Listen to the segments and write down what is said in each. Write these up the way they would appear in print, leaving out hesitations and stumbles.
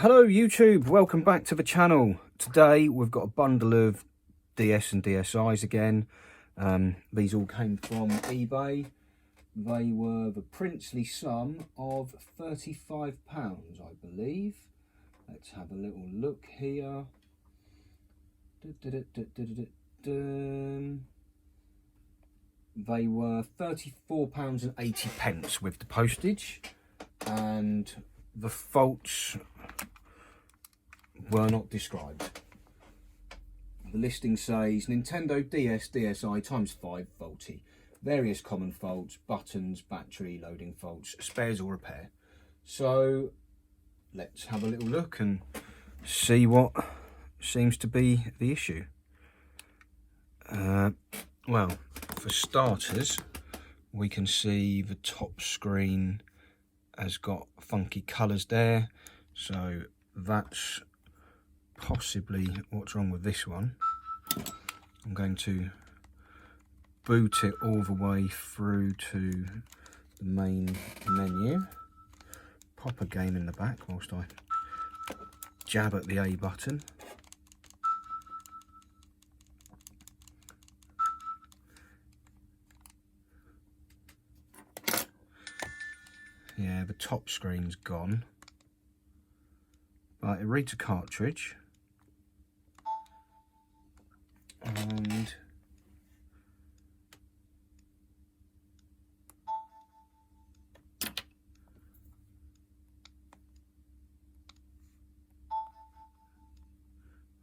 Hello YouTube, welcome back to the channel. Today we've got a bundle of DS and DSIs again. These all came from eBay. They were the princely sum of £35, I believe. Let's have a little look here. They were £34.80 with the postage, and the faults were not described. The listing says Nintendo DS DSi ×5 faulty. Various common faults, buttons, battery, loading faults, spares or repair. So let's have a little look and see what seems to be the issue. Well, for starters, we can see the top screen has got funky colours there, so that's possibly what's wrong with this one. I'm going to boot it all the way through to the main menu, pop a game in the back whilst I jab at the A button. Yeah, the top screen's gone, but it reads a cartridge, and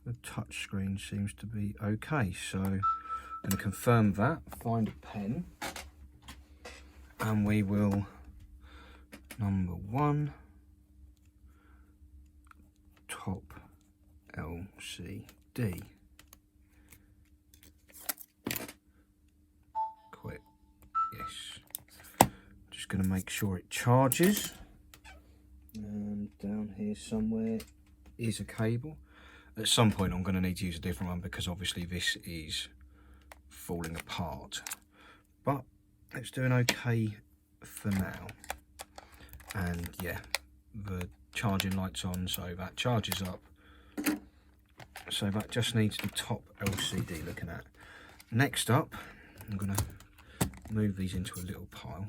the touch screen seems to be okay. So I'm going to confirm that, find a pen, and we will number 1 top LCD. Quick, yes. Just going to make sure it charges. And down here somewhere is a cable. At some point I'm going to need to use a different one because obviously this is falling apart. But it's doing okay for now. And yeah, the charging light's on, so that charges up. So that just needs the top LCD looking at. Next up, I'm going to move these into a little pile.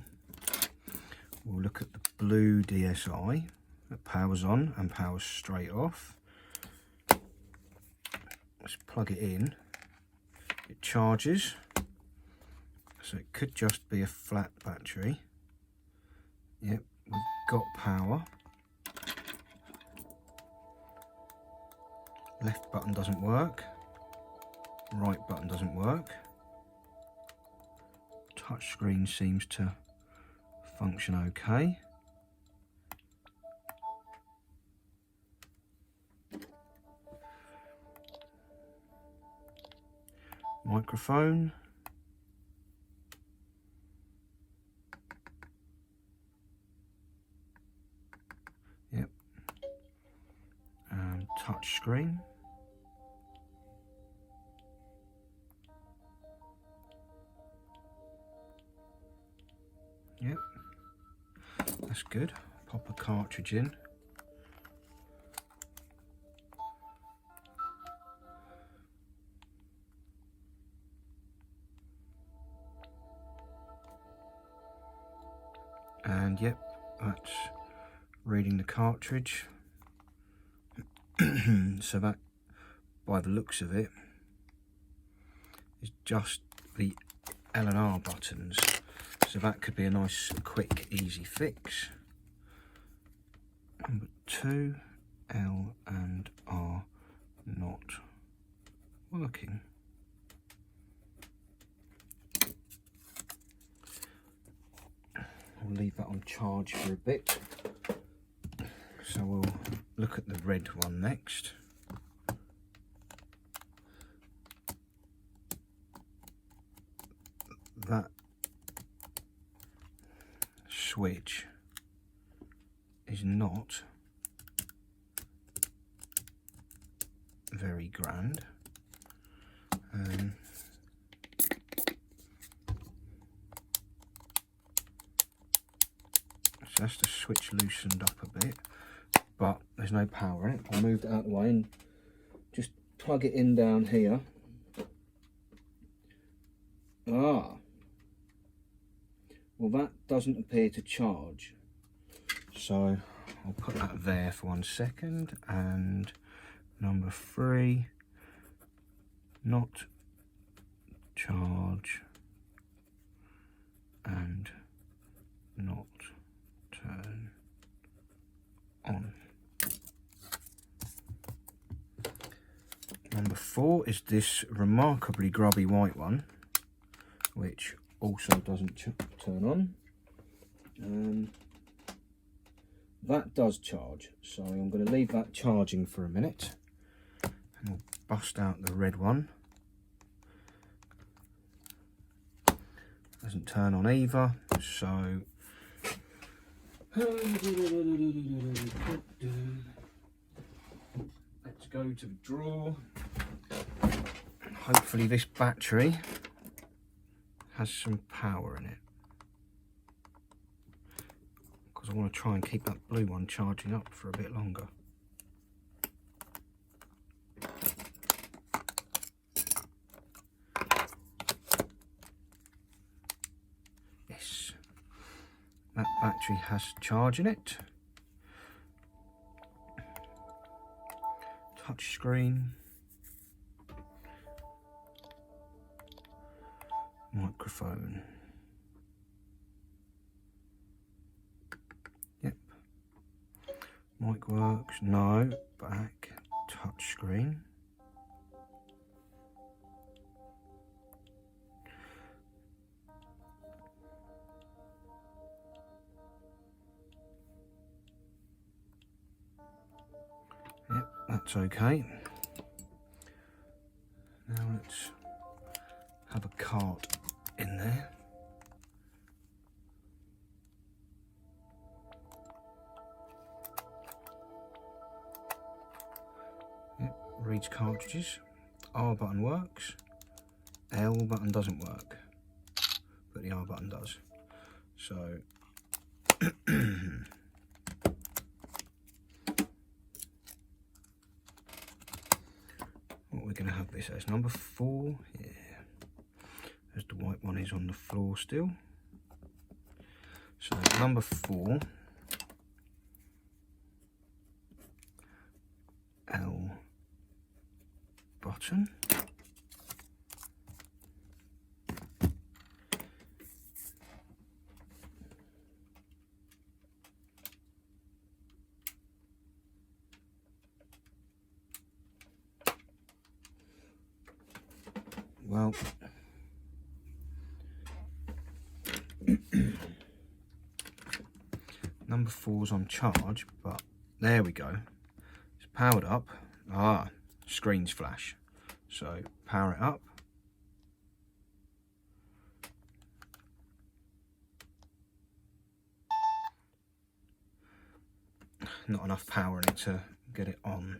We'll look at the blue DSi that powers on and powers straight off. Let's plug it in. It charges, so it could just be a flat battery. Yep, we've got power. Left button doesn't work. Right button doesn't work. Touch screen seems to function okay. Microphone. Yep. And touch screen. Yep. That's good. Pop a cartridge in. And yep, that's reading the cartridge. So that, by the looks of it, is just the L and R buttons. So that could be a nice, quick, easy fix. Number 2, L and R not working. We'll leave that on charge for a bit. So we'll look at the red one next. That switch is not very grand. So that's the switch loosened up a bit. but there's no power in it. I'll move it out of the way and just plug it in down here. Well, that doesn't appear to charge, so I'll put that there for 1 second. And number 3, not charge and not turn on. Number 4 is this remarkably grubby white one, which also doesn't turn on. That does charge, so I'm going to leave that charging for a minute, and we'll bust out the red one. Doesn't turn on either, so let's go to the drawer. Hopefully this battery has some power in it, because I want to try and keep that blue one charging up for a bit longer. Yes, that battery has charge in it. Touch screen, microphone. Yep. Mic works. No. Back. Touch screen. Yep, that's okay. Now let's have a card in there. Yep, reads cartridges. R button works. L button doesn't work, but the R button does. So what we're going to have this as number 4, yeah, as the white one is on the floor still. So number 4, L button. Well, number 4's on charge, but there we go. It's powered up. Ah, screens flash. So power it up. Not enough power in it to get it on.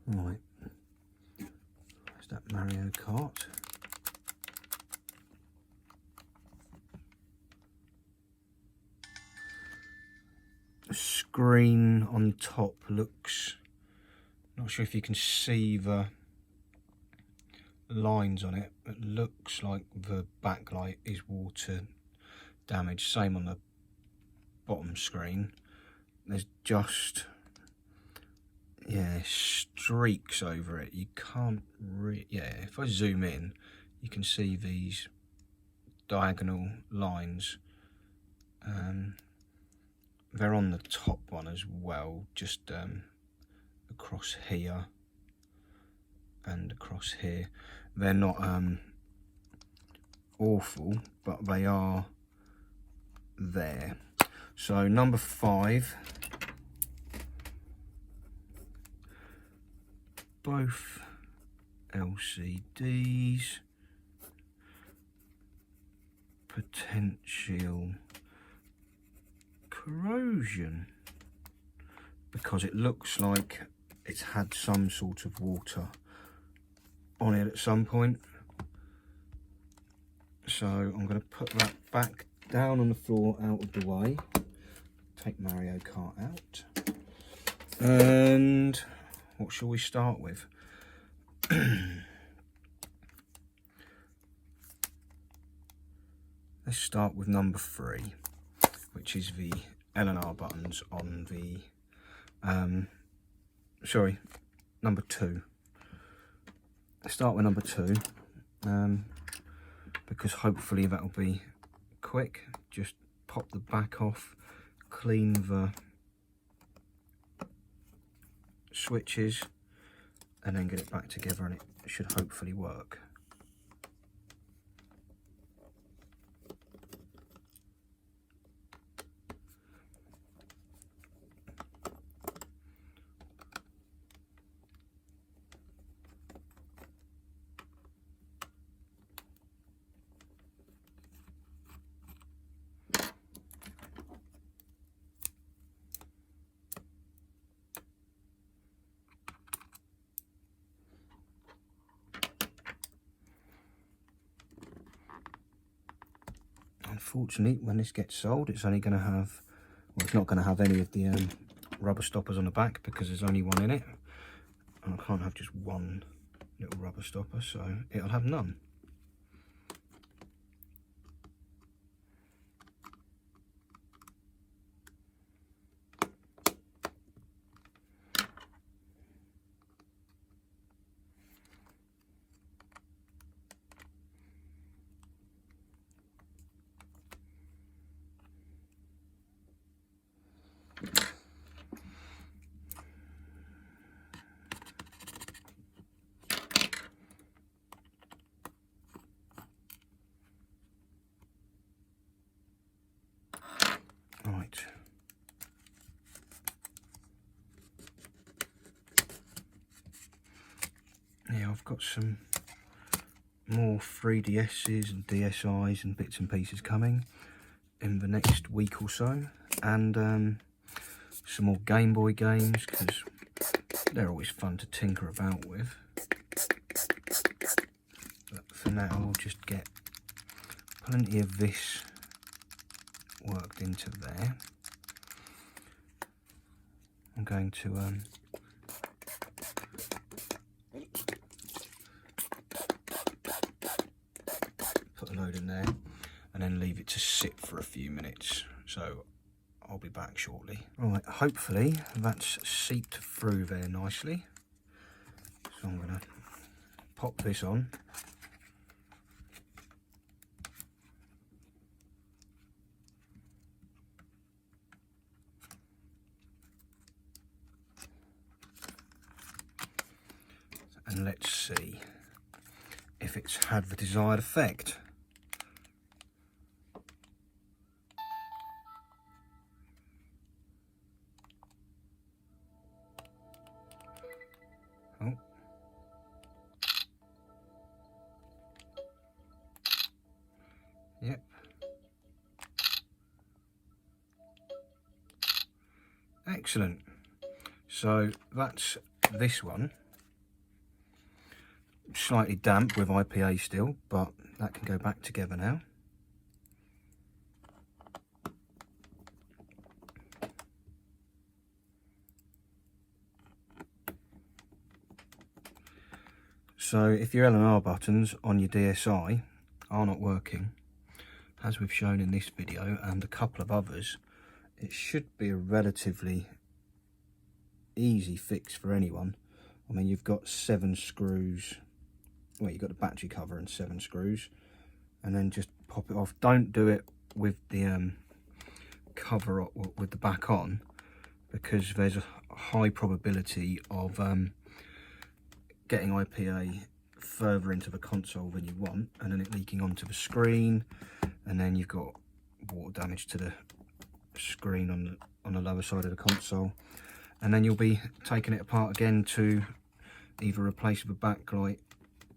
Right, there's that Mario Kart. The screen on top looks, not sure if you can see the lines on it. It looks like the backlight is water damage. Same on the bottom screen. There's just, yeah, streaks over it. You can't yeah, if I zoom in, you can see these diagonal lines. They're on the top one as well, just across here and across here. They're not awful, but they are there. So number 5, both LCDs, potential corrosion, because it looks like it's had some sort of water on it at some point. So I'm going to put that back down on the floor, out of the way. Take Mario Kart out. And what shall we start with? Let's start with number 3, which is the L and R buttons on the, sorry, number 2. Let's start with number 2, because hopefully that'll be quick. Just pop the back off, clean the switches, and then get it back together, and it should hopefully work. Unfortunately, when this gets sold, it's only going to have, well, it's not going to have any of the rubber stoppers on the back, because there's only one in it, and I can't have just one little rubber stopper, so it'll have none. Right. Yeah, I've got some more 3DSs and DSIs and bits and pieces coming in the next week or so, and some more Game Boy games, because they're always fun to tinker about with. But for now, I'll just get plenty of this worked into there. I'm going to put a load in there and then leave it to sit for a few minutes, so I'll be back shortly. Right, hopefully that's seeped through there nicely, so I'm going to pop this on. And let's see if it's had the desired effect. Oh. Yep. Excellent. So that's this one. Slightly damp with IPA still, but that can go back together now. So if your L&R buttons on your DSi are not working, as we've shown in this video and a couple of others, it should be a relatively easy fix for anyone. I mean, you've got 7 screws. Well, you've got the battery cover and 7 screws, and then just pop it off. Don't do it with the cover up, with the back on, because there's a high probability of getting IPA further into the console than you want, and then it leaking onto the screen, and then you've got water damage to the screen on the lower side of the console. And then you'll be taking it apart again to either replace with a backlight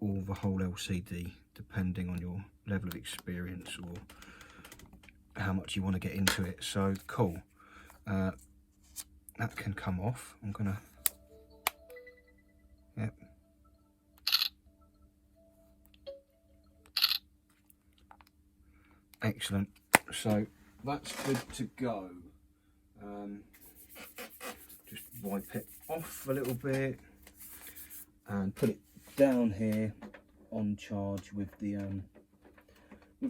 or the whole LCD, depending on your level of experience or how much you want to get into it. So cool. That can come off. I'm gonna, yep. Excellent. So that's good to go. Just wipe it off a little bit and put it down here on charge with the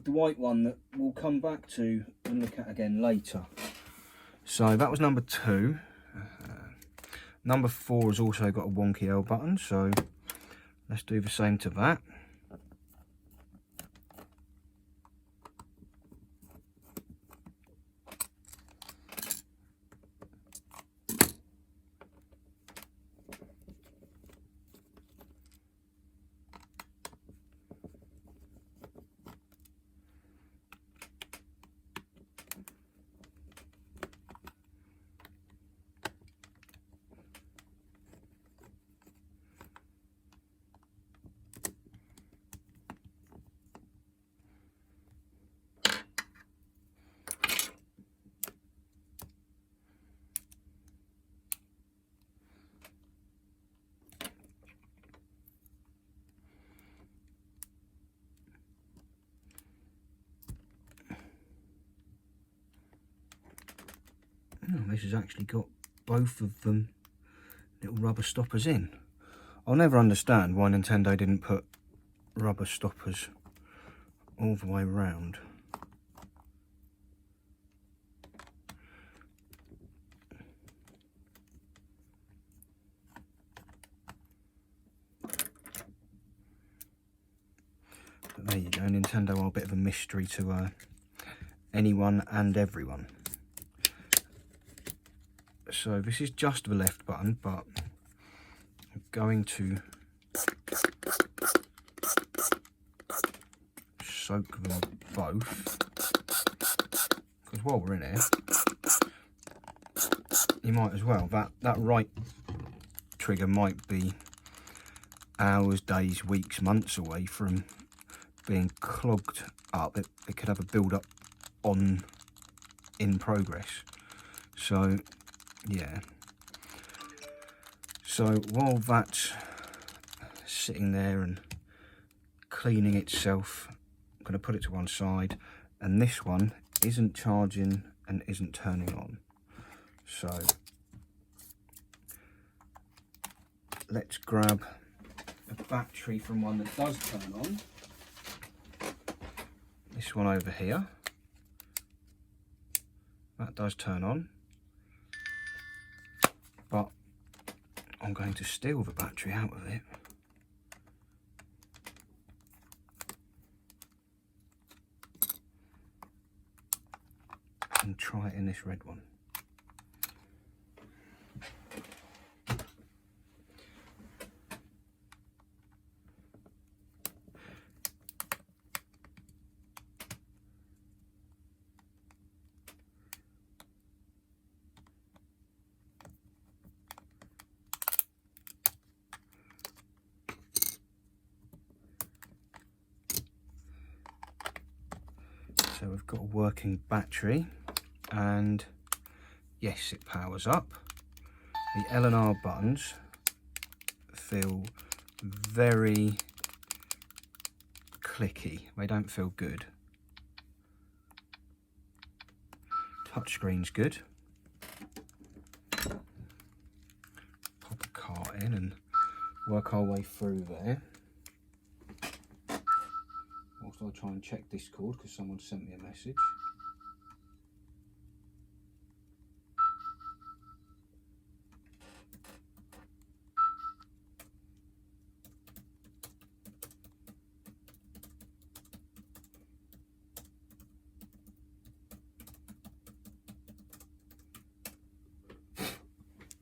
white one that we'll come back to and look at again later. So that was number 2. Number 4 has also got a wonky L button, so let's do the same to that. Oh, this has actually got both of them little rubber stoppers in. I'll never understand why Nintendo didn't put rubber stoppers all the way around. But there you go, Nintendo are a bit of a mystery to anyone and everyone. So this is just the left button, but I'm going to soak them both, because while we're in here, you might as well. That right trigger might be hours, days, weeks, months away from being clogged up. It could have a build up in progress. So yeah, so while that's sitting there and cleaning itself, I'm going to put it to one side, and this one isn't charging and isn't turning on. So let's grab a battery from one that does turn on. This one over here, that does turn on. But I'm going to steal the battery out of it. And try it in this red one. So we've got a working battery, and yes, it powers up. The L and R buttons feel very clicky. They don't feel good. Touchscreen's good. Pop a card in and work our way through there. Also, I'll try and check Discord because someone sent me a message.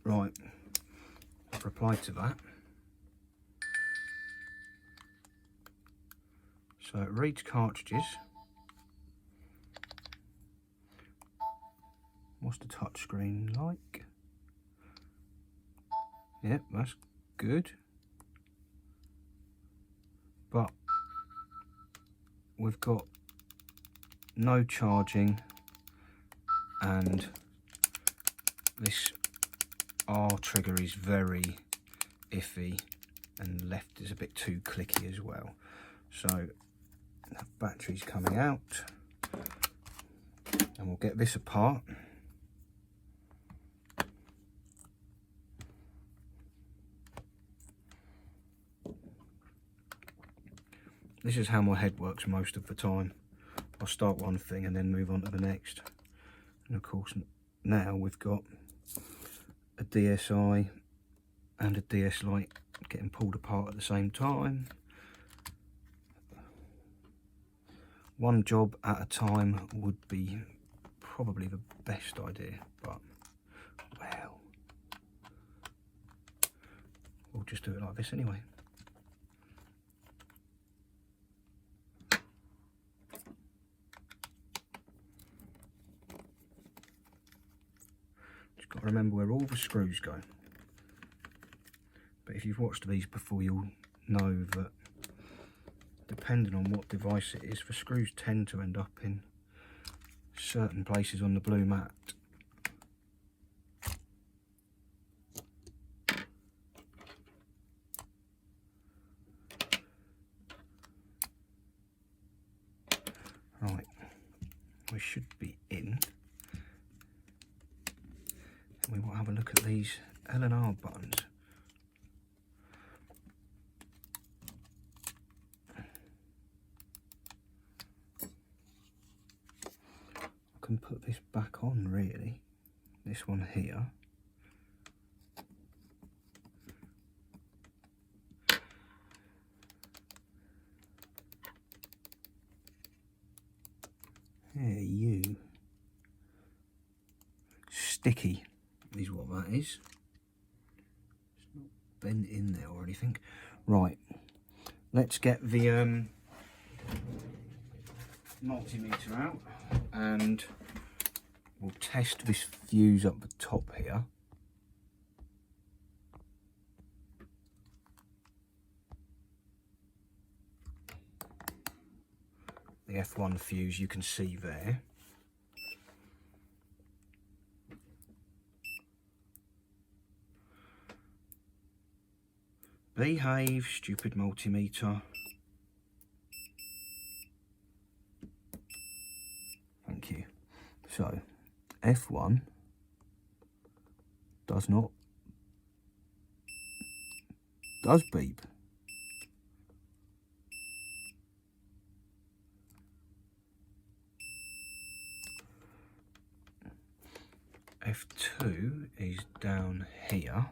Right, I've replied to that. So it reads cartridges. What's the touchscreen like? Yep, that's good. But we've got no charging, and this R trigger is very iffy, and left is a bit too clicky as well. So the battery's coming out, and we'll get this apart. This is how my head works most of the time. I'll start one thing and then move on to the next. And of course now we've got a DSi and a DS Lite getting pulled apart at the same time. One job at a time would be probably the best idea, but well, we'll just do it like this anyway. Just got to remember where all the screws go. But if you've watched these before, you'll know that depending on what device it is, the screws tend to end up in certain places on the blue mat. Right, we should be in. And we will have a look at these L&R buttons. I can put this back on really, this one here. There you. Sticky is what that is. It's not bent in there or anything. Right, let's get the multimeter out and we'll test this fuse up the top here. The F1 fuse you can see there. Behave, stupid multimeter. Thank you. So, F1 does beep. F2 is down here.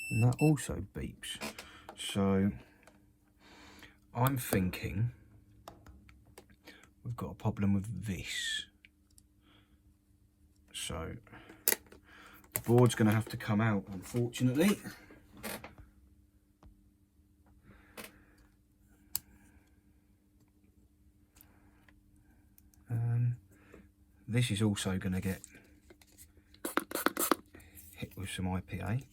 And that also beeps. So I'm thinking we've got a problem with this. So the board's going to have to come out, unfortunately. This is also going to get hit with some IPA.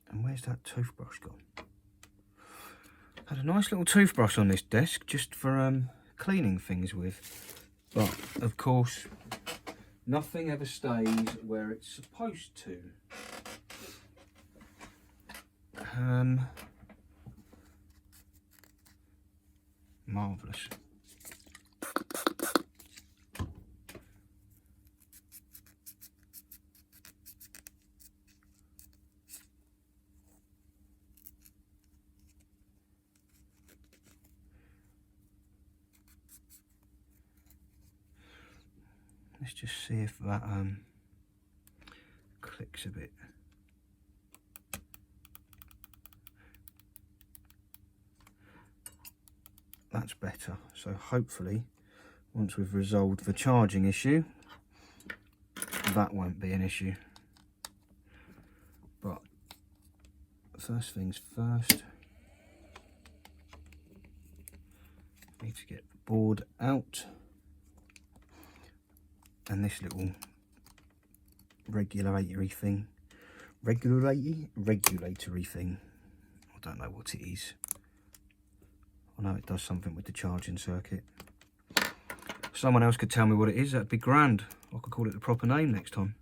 And where's that toothbrush gone? Had a nice little toothbrush on this desk just for cleaning things with, but of course nothing ever stays where it's supposed to. Marvellous. Let's just see if that clip sticks a bit. That's better. So hopefully once we've resolved the charging issue, that won't be an issue. But first things first, need to get the board out, and this little regulatory thing, I don't know what it is. I know it does something with the charging circuit. Someone else could tell me what it is, that'd be grand. I could call it the proper name next time.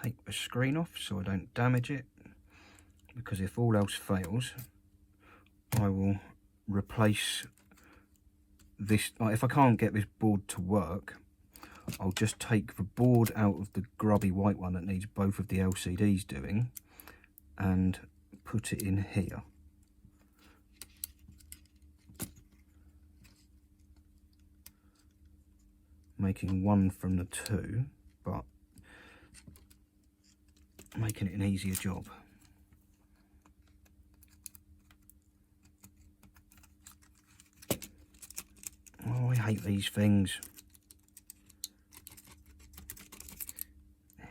Take the screen off so I don't damage it, because if all else fails, I will replace this. If I can't get this board to work, I'll just take the board out of the grubby white one that needs both of the LCDs doing and put it in here. Making one from the two, but making it an easier job. Oh, I hate these things. Yes.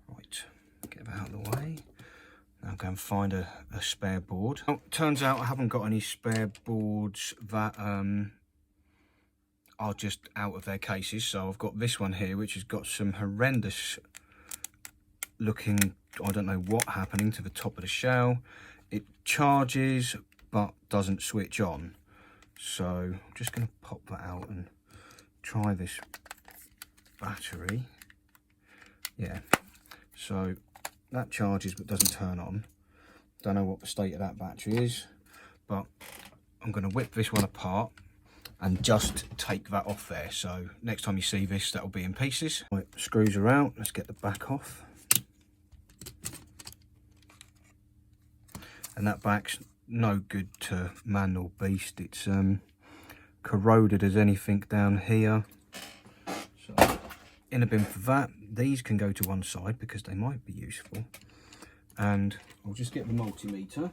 Right, get that out of the way. Now go and find a spare board. Oh, turns out I haven't got any spare boards that are just out of their cases, so I've got this one here which has got some horrendous looking, I don't know what happening to the top of the shell. It charges but doesn't switch on, so I'm just going to pop that out and try this battery. Yeah, so that charges but doesn't turn on. Don't know what the state of that battery is, but I'm going to whip this one apart and just take that off there. So next time you see this, that'll be in pieces. Right, screws are out. Let's get the back off. And that back's no good to man or beast. It's corroded as anything down here. So in a bin for that. These can go to one side because they might be useful. And I'll just get the multimeter.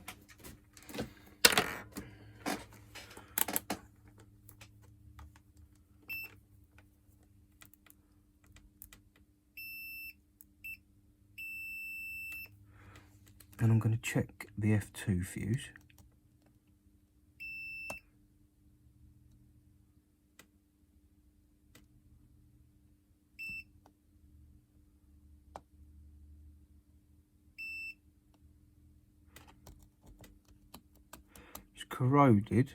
And I'm going to check the F2 fuse. It's corroded.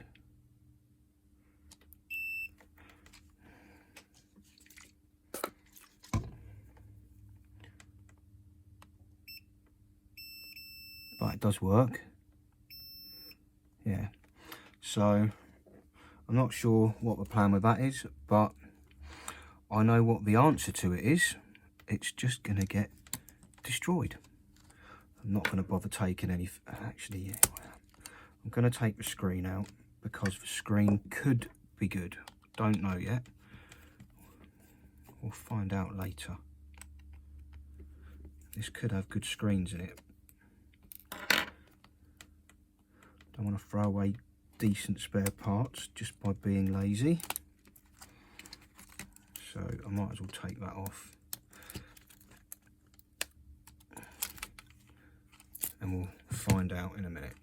But it does work. Yeah. So I'm not sure what the plan with that is, but I know what the answer to it is. It's just going to get destroyed. I'm not going to bother taking any. Actually, yeah, I'm going to take the screen out because the screen could be good. Don't know yet. We'll find out later. This could have good screens in it. Don't want to throw away decent spare parts just by being lazy. So I might as well take that off. And we'll find out in a minute.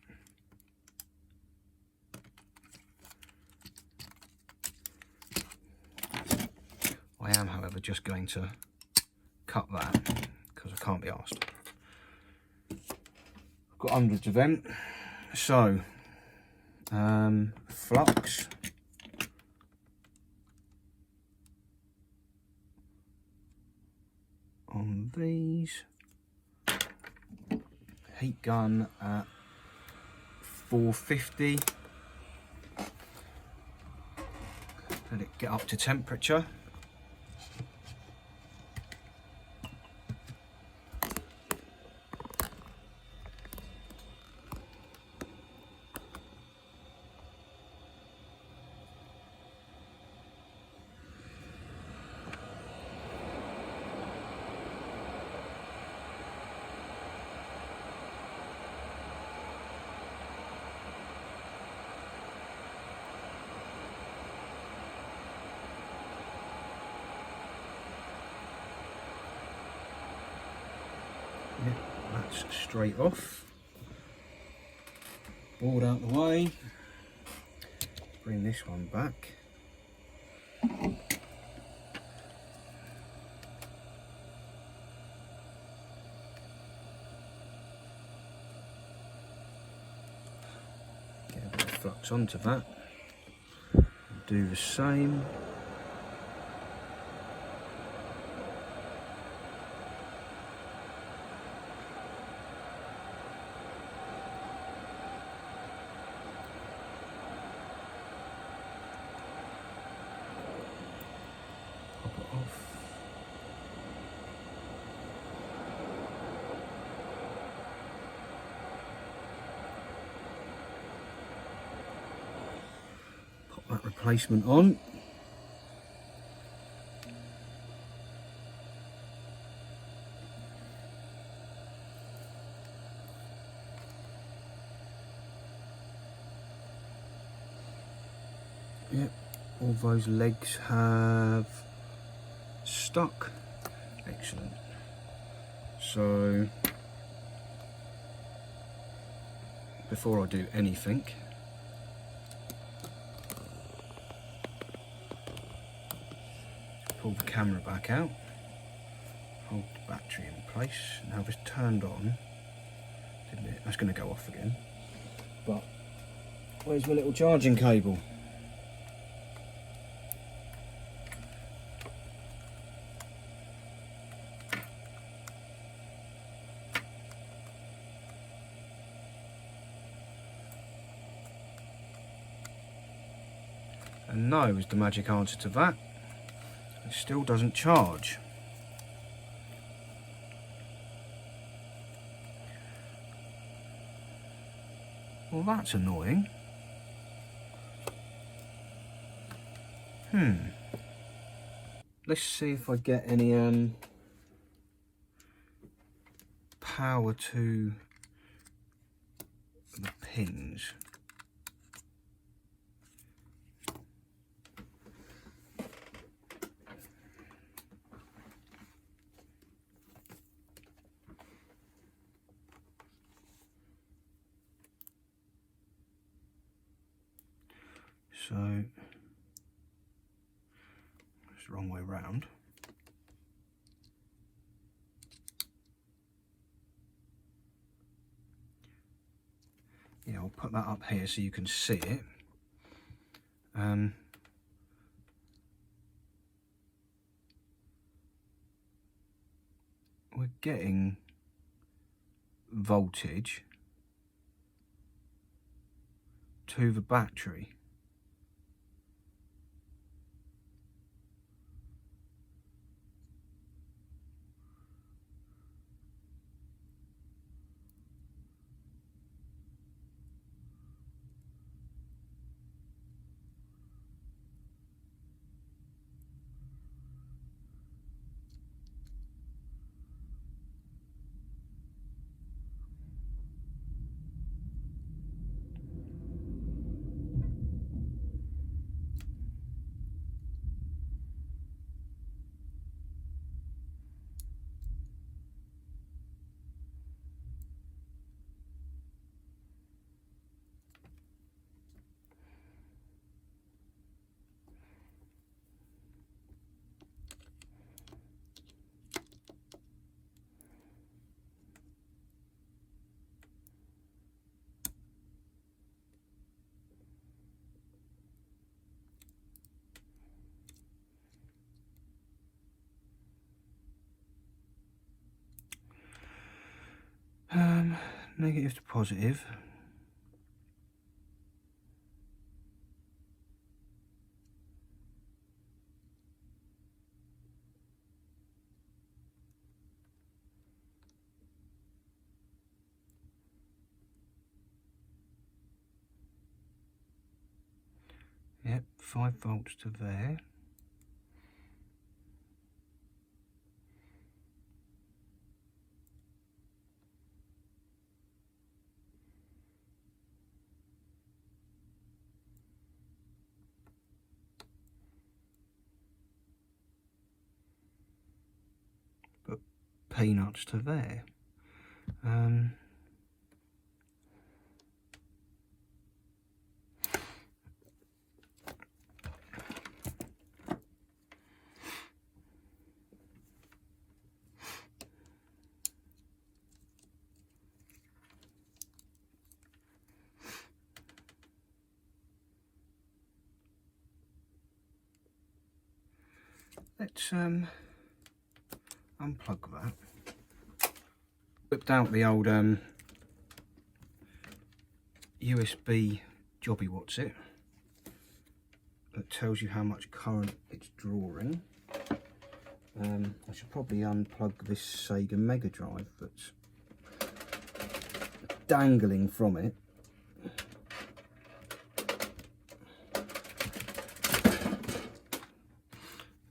I am, however, just going to cut that because I can't be arsed. I've got hundreds of them. So, flux. On these. Heat gun at 450. Let it get up to temperature. That's straight off. Board out the way. Bring this one back. Get a bit of flux onto that. Do the same. Pop it off. Pop that replacement on. Yep, all those legs have stuck. Excellent. So before I do anything, pull the camera back out, hold the battery in place. Now this turned on, didn't it? That's going to go off again. But where's my little charging cable? And no is the magic answer to that. It still doesn't charge. Well, that's annoying. Let's see if I get any power to the pins. So it's the wrong way round. Yeah, I'll put that up here so you can see it. We're getting voltage to the battery. Negative to positive. Yep, 5 volts to there. But peanuts to there. Let's unplug that. Whipped out the old USB jobby what's it that tells you how much current it's drawing. I should probably unplug this Sega Mega Drive that's dangling from it.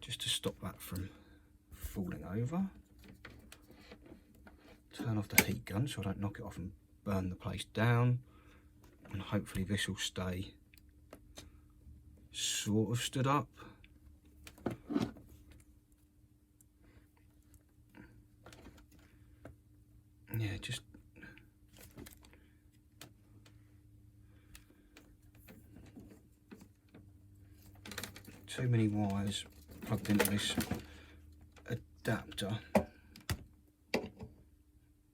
Just to stop that from falling over. Turn off the heat gun so I don't knock it off and burn the place down. And hopefully this will stay sort of stood up. Yeah, just too many wires plugged into this adapter.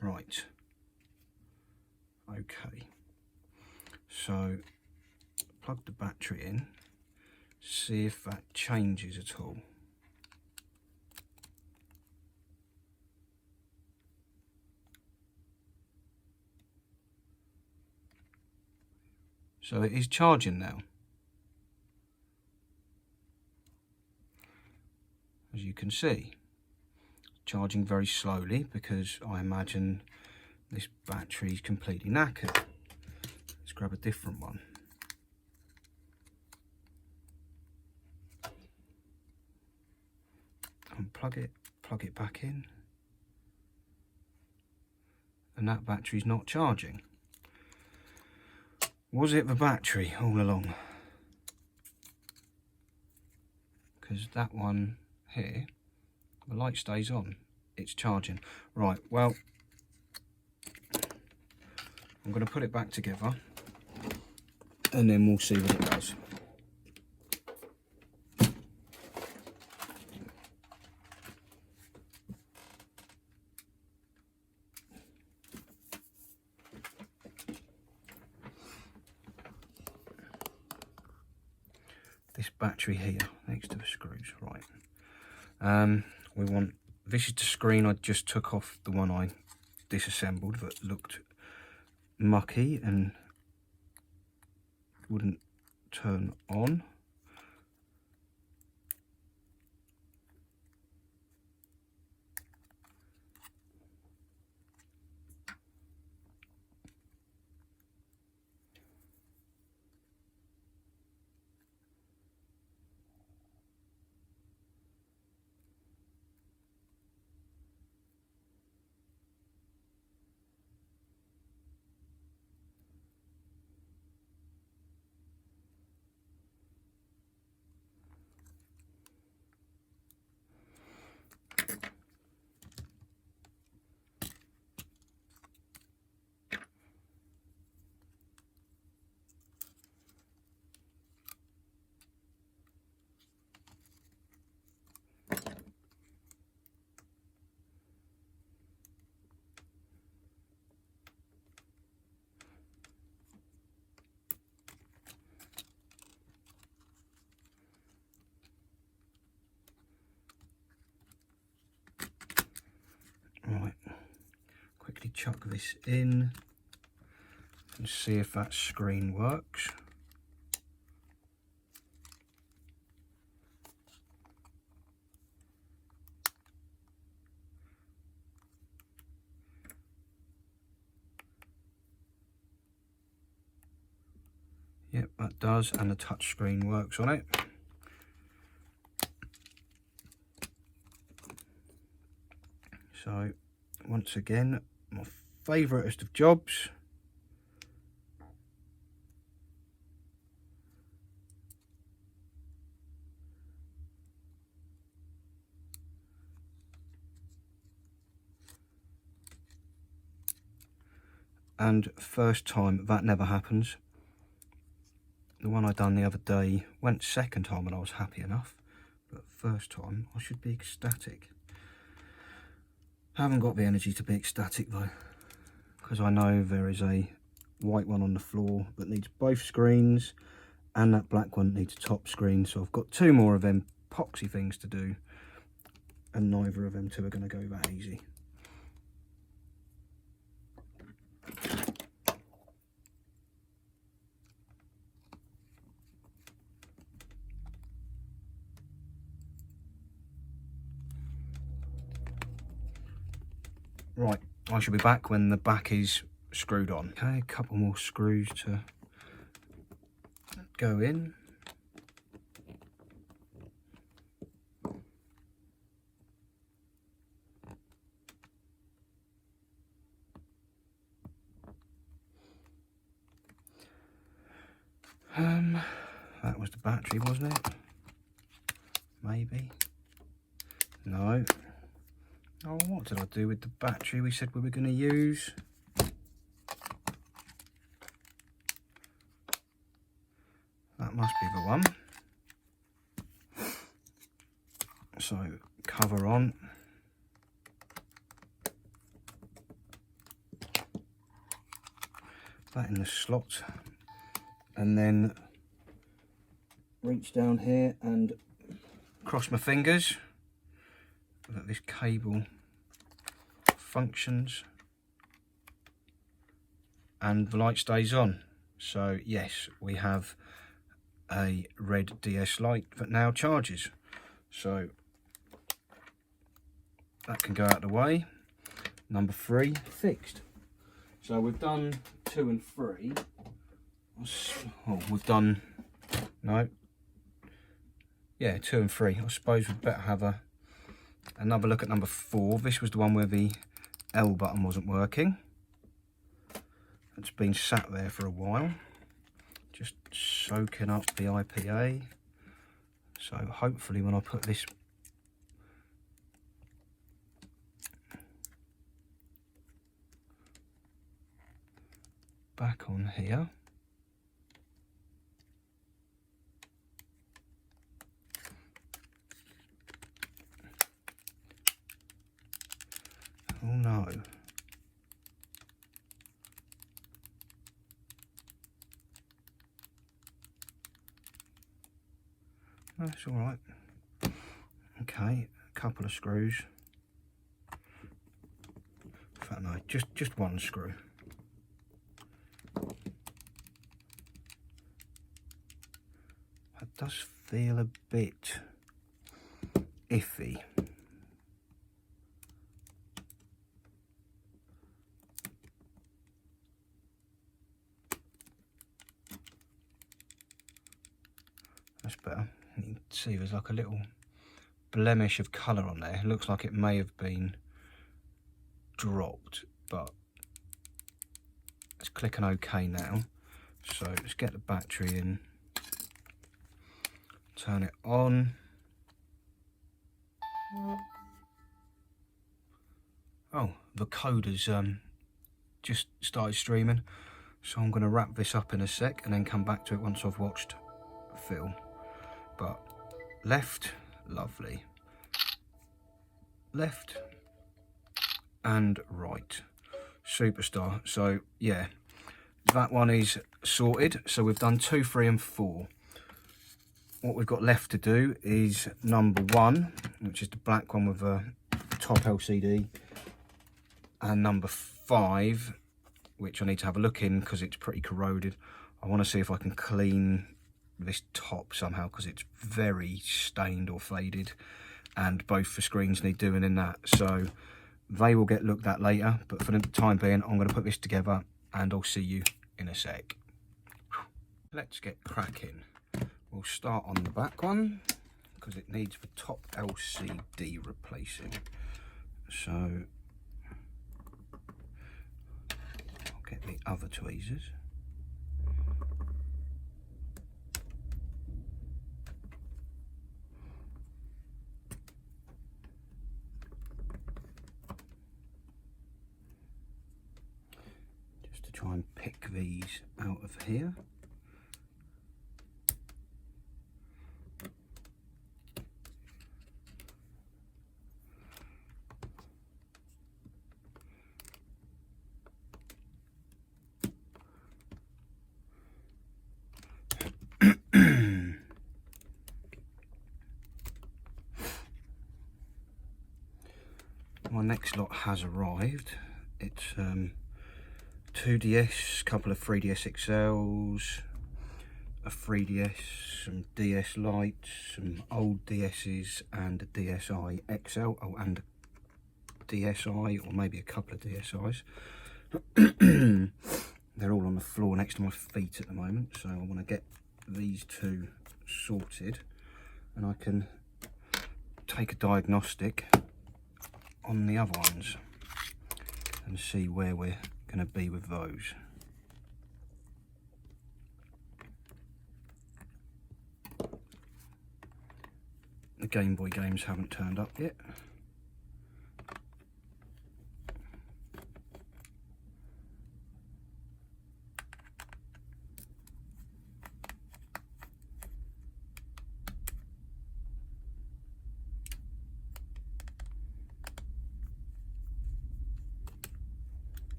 Right. Okay. So plug the battery in, see if that changes at all. So it is charging now. As you can see, charging very slowly because I imagine this battery is completely knackered. Let's grab a different one. Unplug it, plug it back in, and that battery's not charging. Was it the battery all along? Because that one here, the light stays on, it's charging. Right, well, I'm going to put it back together and then we'll see what it does. This battery here next to the screws, right. We want, this is the screen I just took off, the one I disassembled that looked mucky and wouldn't turn on. Right, quickly chuck this in and see if that screen works. Yep, that does, and the touch screen works on it. So, once again, my favouriteest of jobs. and first time that never happens. The one I done the other day went second time and I was happy enough, but first time I should be ecstatic. I haven't got the energy to be ecstatic though, because I know there is a white one on the floor that needs both screens, and that black one needs a top screen, so I've got 2 more of them epoxy things to do, and neither of them 2 are going to go that easy. Right, I shall be back when the back is screwed on. Okay, a couple more screws to go in. That was the battery, wasn't it? Maybe. No. Oh, what did I do with the battery we said we were going to use? That must be the one. So, cover on. That in the slot. And then reach down here and cross my fingers that this cable functions and the light stays on. So yes, we have a red DS Lite that now charges. So that can go out of the way. Number 3 fixed. So we've done 2 and 3. Oh, we've done, no, yeah, 2 and 3. I suppose we'd better have another look at number 4. This was the one where the L button wasn't working. It's been sat there for a while, just soaking up the IPA. So hopefully when I put this back on here, oh no. That's all right. Okay, a couple of screws. In fact, no, just one screw. That does feel a bit iffy. That's better. You can see there's like a little blemish of colour on there. It looks like it may have been dropped, but it's clicking OK now. So let's get the battery in, turn it on. Oh, the code has just started streaming, so I'm going to wrap this up in a sec and then come back to it once I've watched the film. But left, lovely. Left and right, superstar. So yeah, that one is sorted. So we've done 2, 3 and 4. What we've got left to do is number 1, which is the black one with a top LCD, and number 5, which I need to have a look in because it's pretty corroded. I want to see if I can clean this top somehow because it's very stained or faded, and both the screens need doing in that. So they will get looked at later, but for the time being I'm going to put this together and I'll see you in a sec. Let's get cracking. We'll start on the back one because it needs the top LCD replacing. So I'll get the other tweezers. try and pick these out of here. My next lot has arrived. It's 2DS, couple of 3DS XLs, a 3DS, some DS Lites, some old DS's and a DSi XL, oh, and a DSi, or maybe a couple of DSi's. They're all on the floor next to my feet at the moment, so I want to get these two sorted and I can take a diagnostic on the other ones and see where we're going to be with those. The Game Boy games haven't turned up yet.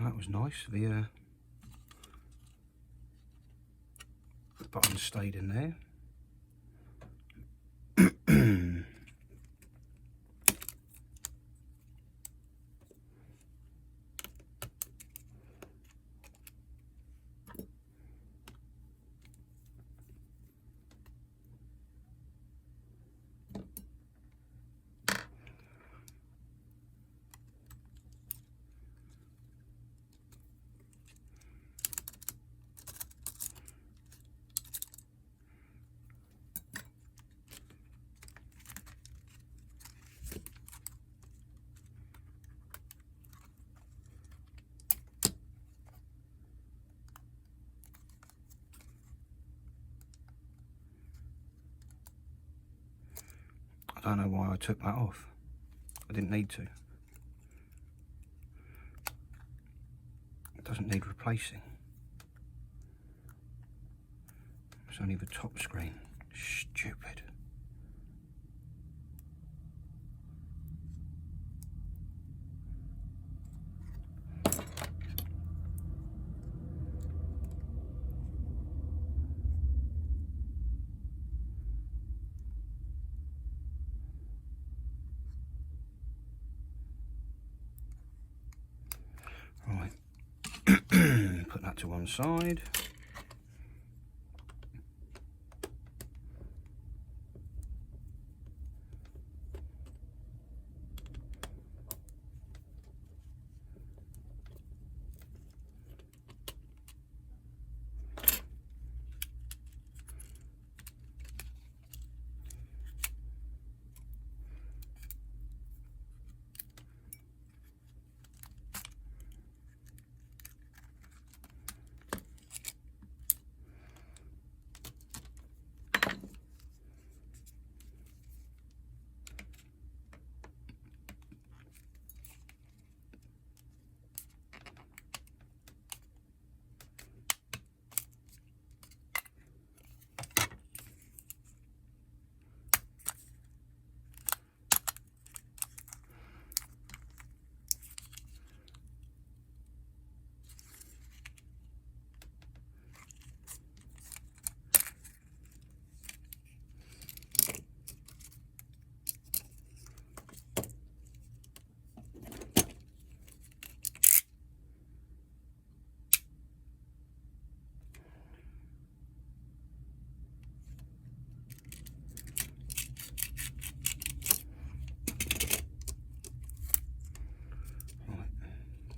That was nice. The button stayed in there. I don't know why I took that off. I didn't need to. It doesn't need replacing. It's only the top screen. Stupid. Right, put that to one side.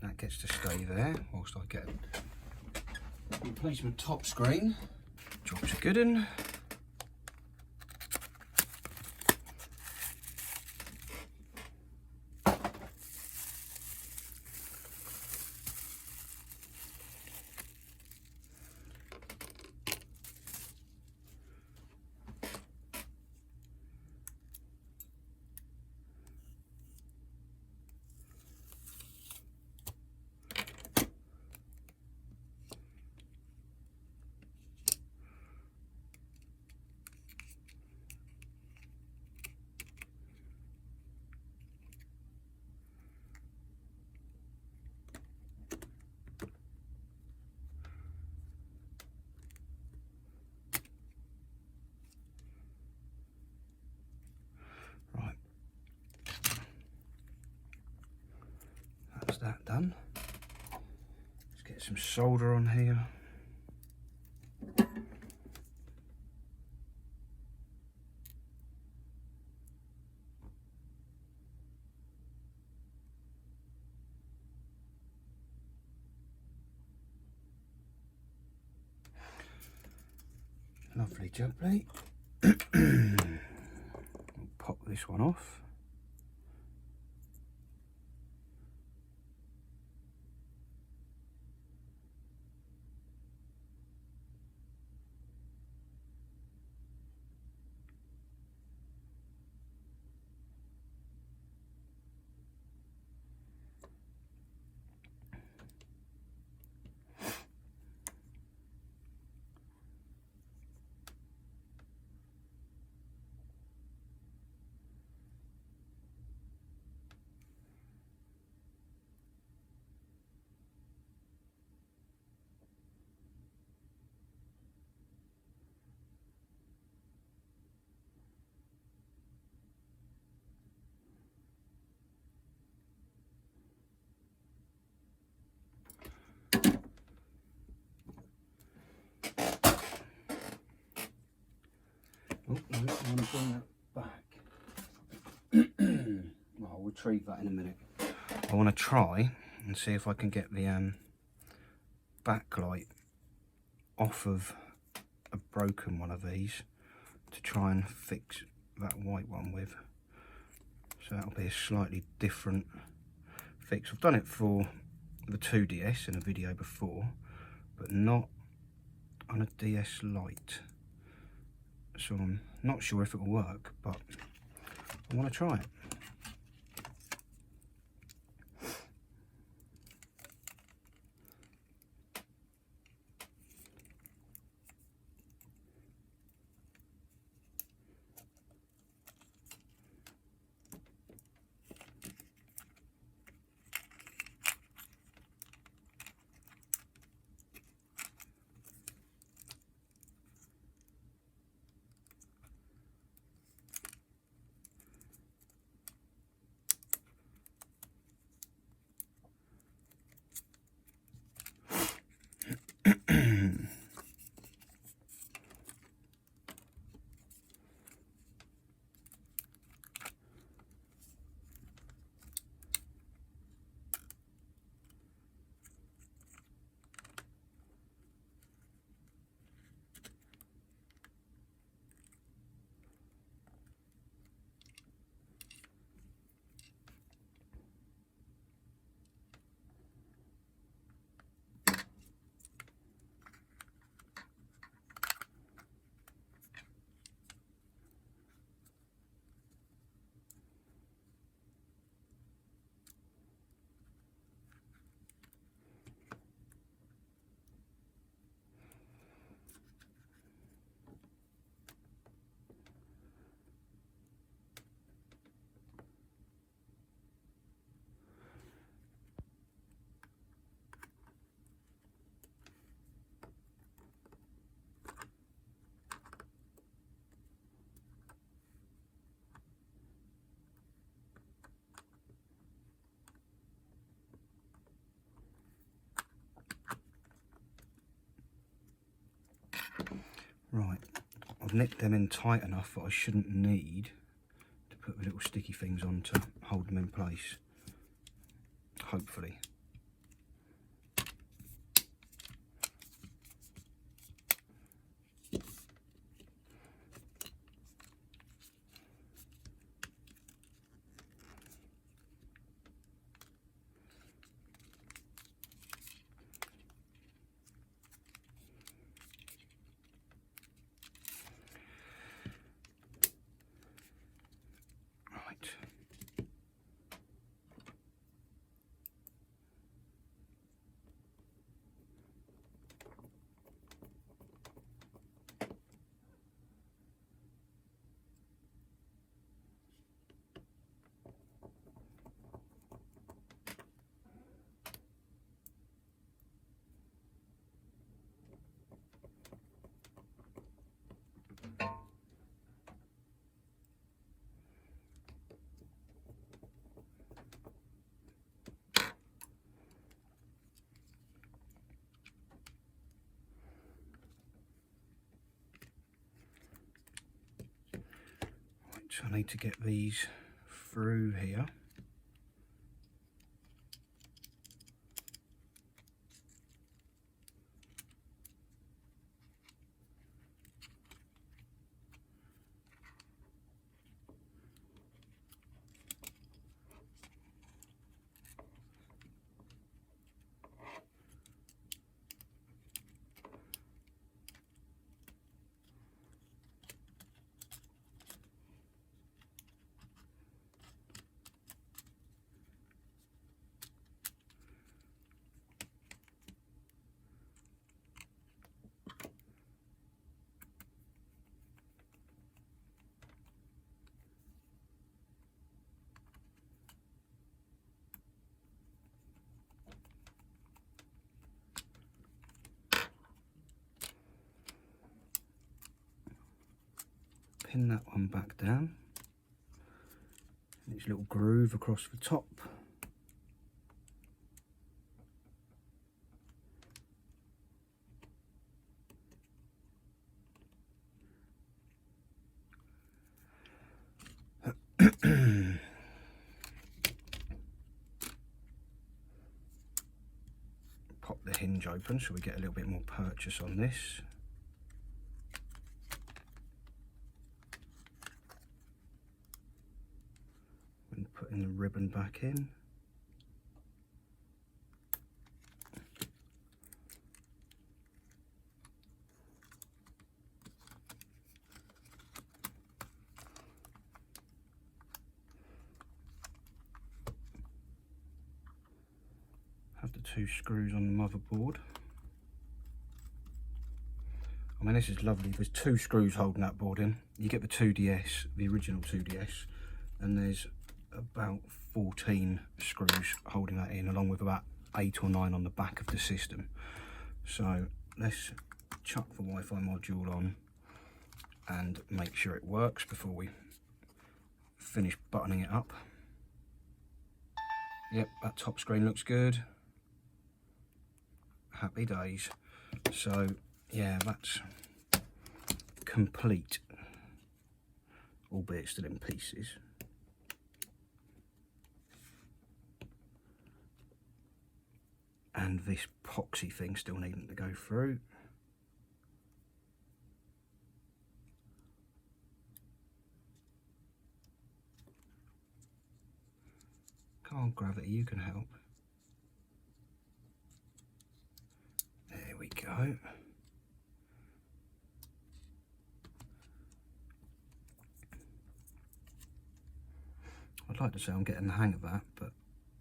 That gets to stay there whilst I get a replacement top screen. Job's a good one. Right, that's that done. Let's get some solder on here. Lovely jubbly. Pop this one off. Oh, no, I want to bring that back. Well, I'll retrieve that in a minute. I want to try and see if I can get the backlight off of a broken one of these to try and fix that white one with. So that'll be a slightly different fix. I've done it for the 2DS in a video before, but not on a DS Lite. So I'm not sure if it will work, but I want to try it. Right, I've nipped them in tight enough that I shouldn't need to put the little sticky things on to hold them in place, hopefully. So I need to get these through here. Pin that one back down. This little groove across the top. Pop the hinge open so we get a little bit more purchase on this. And putting the ribbon back in. Have the 2 screws on the motherboard. I mean, this is lovely. There's 2 screws holding that board in. You get the 2DS, the original 2DS, and there's about 14 screws holding that in, along with about 8 or 9 on the back of the system. So let's chuck the Wi-Fi module on and make sure it works before we finish buttoning it up. Yep, that top screen looks good. Happy days. So yeah, that's complete, albeit still in pieces. And this epoxy thing still needing to go through. Come on, gravity, you can help. There we go. I'd like to say I'm getting the hang of that, but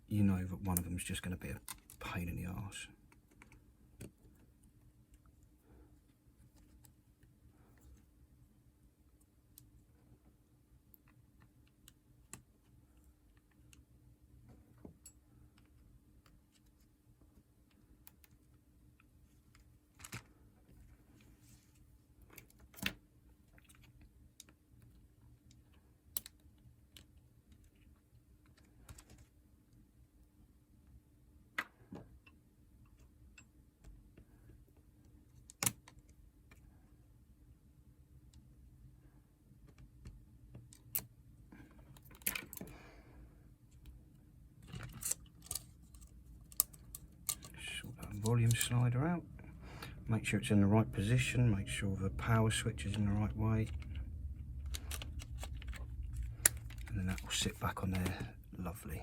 you know that one of them is just going to be a pain in the arse. Volume slider out, make sure it's in the right position, make sure the power switch is in the right way, and then that will sit back on there lovely.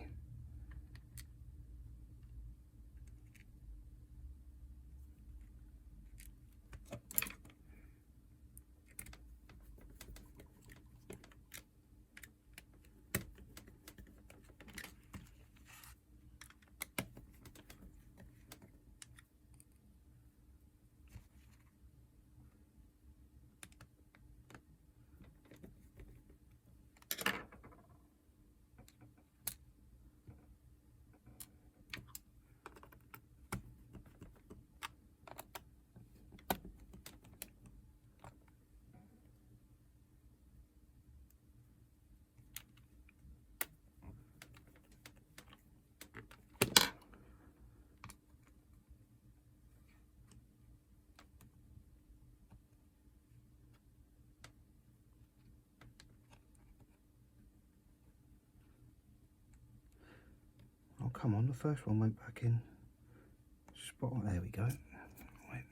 come on, the first one went back in spot on. There we go. Wait.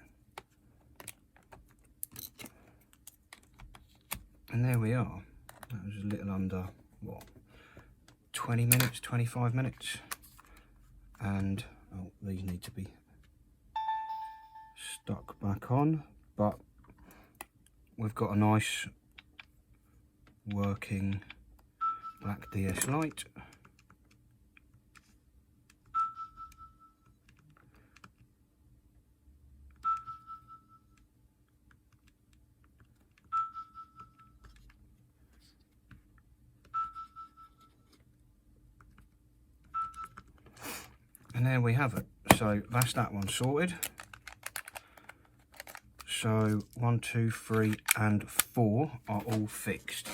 And there we are. That was a little under, what, 20 minutes, 25 minutes. And, oh, these need to be stuck back on, but we've got a nice working black DS Lite. And there we have it. So that's that one sorted. So 1, 2, 3 and 4 are all fixed.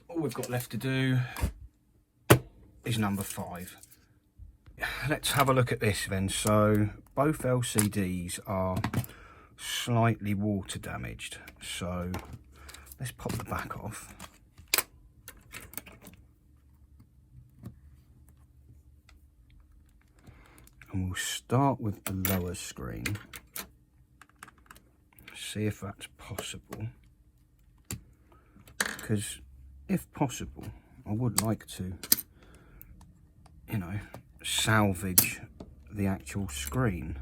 All we've got left to do is number 5. Let's have a look at this then. So both LCDs are slightly water damaged. So let's pop the back off. And we'll start with the lower screen. See if that's possible. Because if possible, I would like to, you know, salvage the actual screen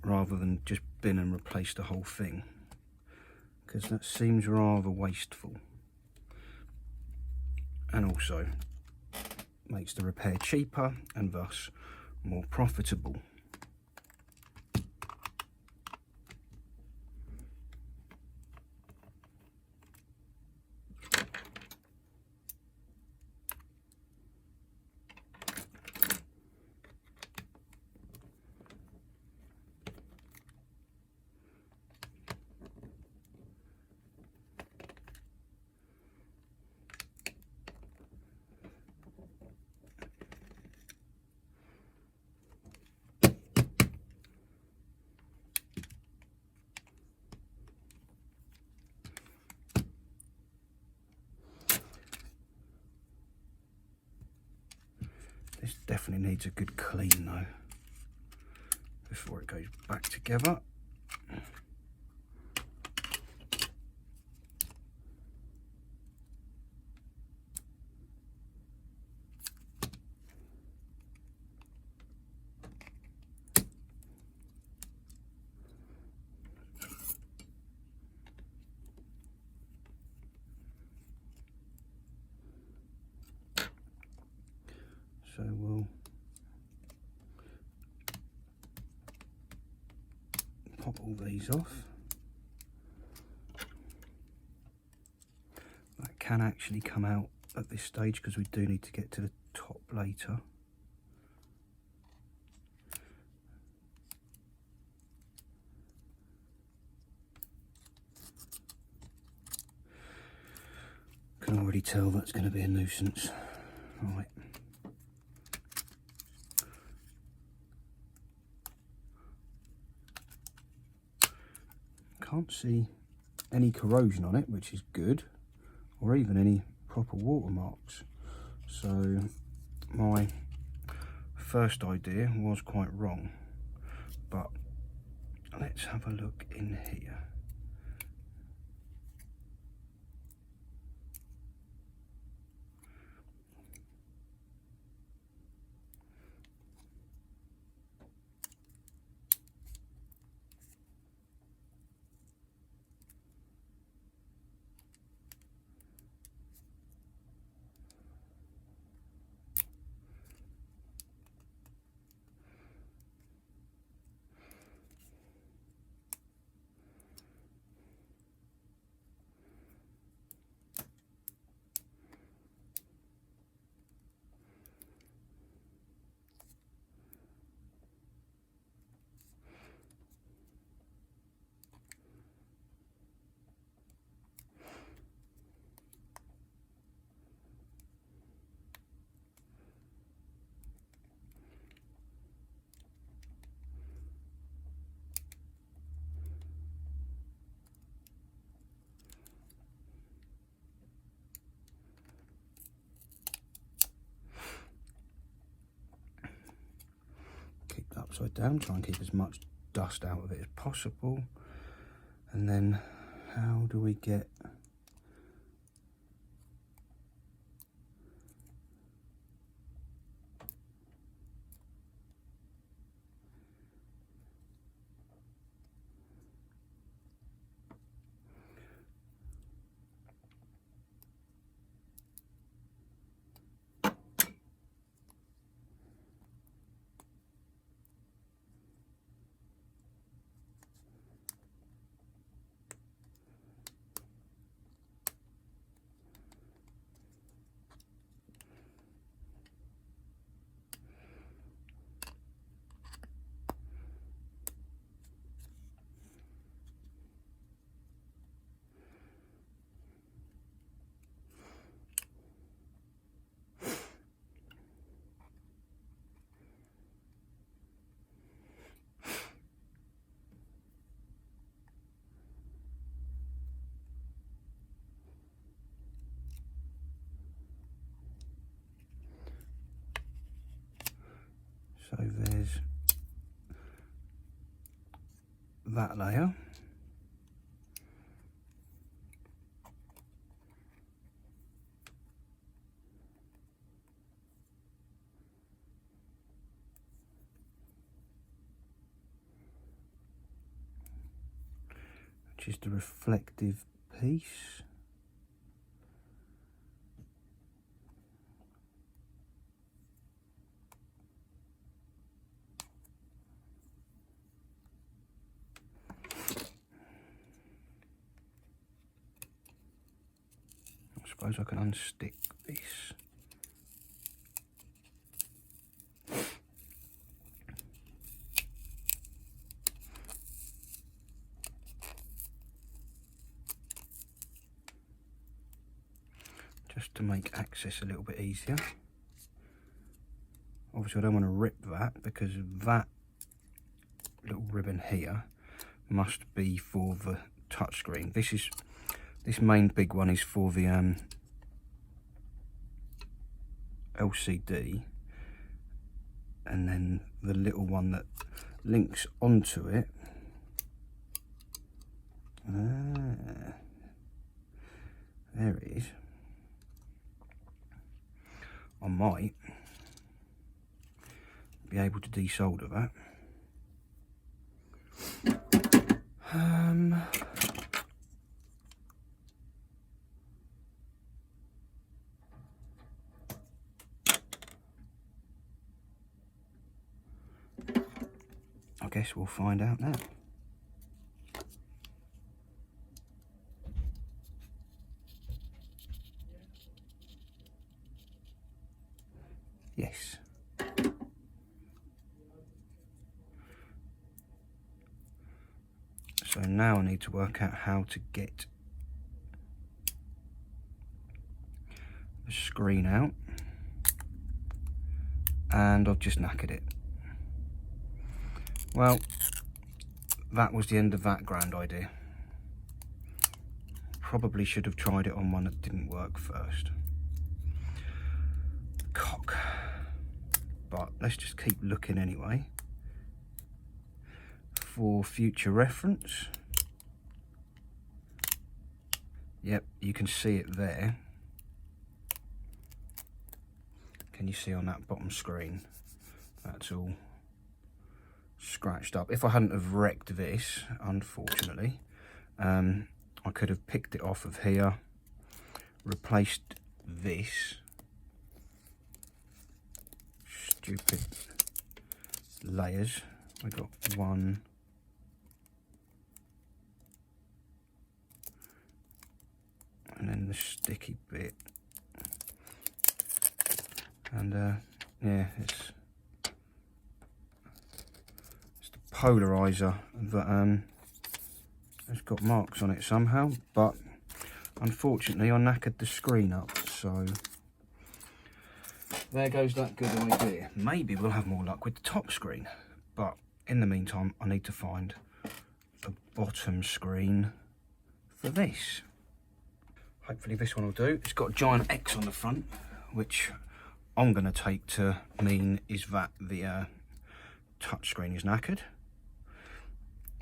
rather than just bin and replace the whole thing. Because that seems rather wasteful. And also makes the repair cheaper and thus more profitable. This definitely needs a good clean though, before it goes back together. So we'll pop all these off. That can actually come out at this stage because we do need to get to the top later. Can already tell that's going to be a nuisance. Right. Can't see any corrosion on it, which is good, or even any proper watermarks. So my first idea was quite wrong, but let's have a look in here. upside down, try and keep as much dust out of it as possible. And then how do we get so there's that layer. Which is the reflective piece. I suppose I can unstick this. Just to make access a little bit easier. Obviously I don't want to rip that because that little ribbon here must be for the touchscreen. This main big one is for the LCD, and then the little one that links onto it. There it is. I might be able to desolder that. I guess we'll find out now. Yes. So now I need to work out how to get the screen out, and I've just knackered it. Well, that was the end of that grand idea. Probably should have tried it on one that didn't work first. Cock. But let's just keep looking anyway. For future reference. Yep, you can see it there. Can you see on that bottom screen? That's all scratched up. If I hadn't have wrecked this, unfortunately, I could have picked it off of here, replaced this stupid layers. We got one, and then the sticky bit, and yeah, it's the polarizer that has got marks on it somehow, but unfortunately I knackered the screen up, so there goes that good idea. Maybe we'll have more luck with the top screen, but in the meantime I need to find a bottom screen for this. Hopefully this one will do. It's got a giant X on the front, which I'm going to take to mean is that the touchscreen is knackered.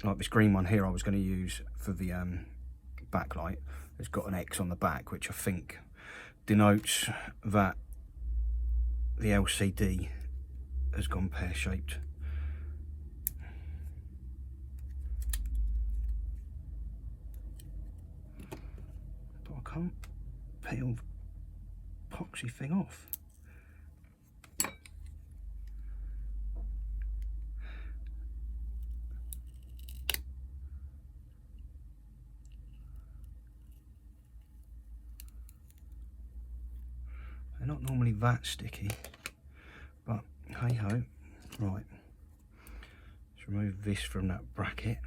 Like this green one here I was going to use for the backlight. It's got an X on the back, which I think denotes that the LCD has gone pear-shaped. But I can't peel the epoxy thing off. They're not normally that sticky, but hey ho. Right, let's remove this from that bracket.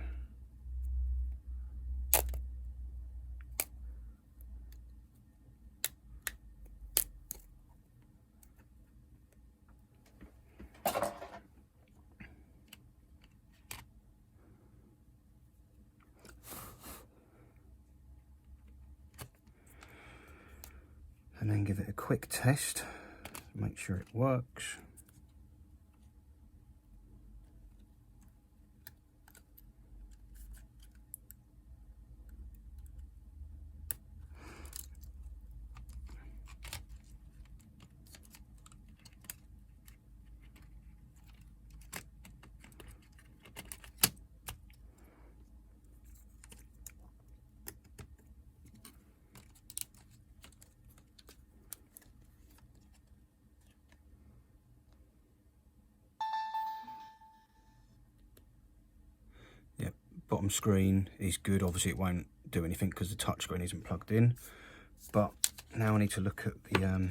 And then give it a quick test, make sure it works. Yep, bottom screen is good. Obviously it won't do anything because the touch screen isn't plugged in. But now I need to look at the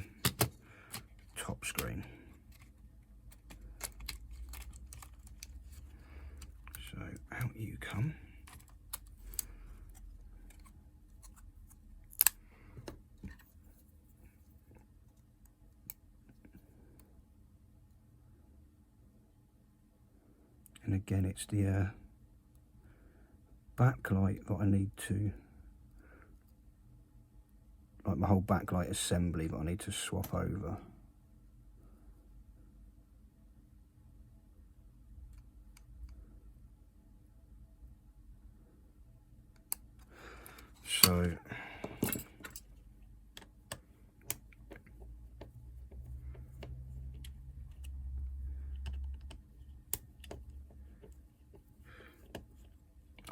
top screen. So out you come. And again, it's the backlight that I need to, like my whole backlight assembly that I need to swap over. So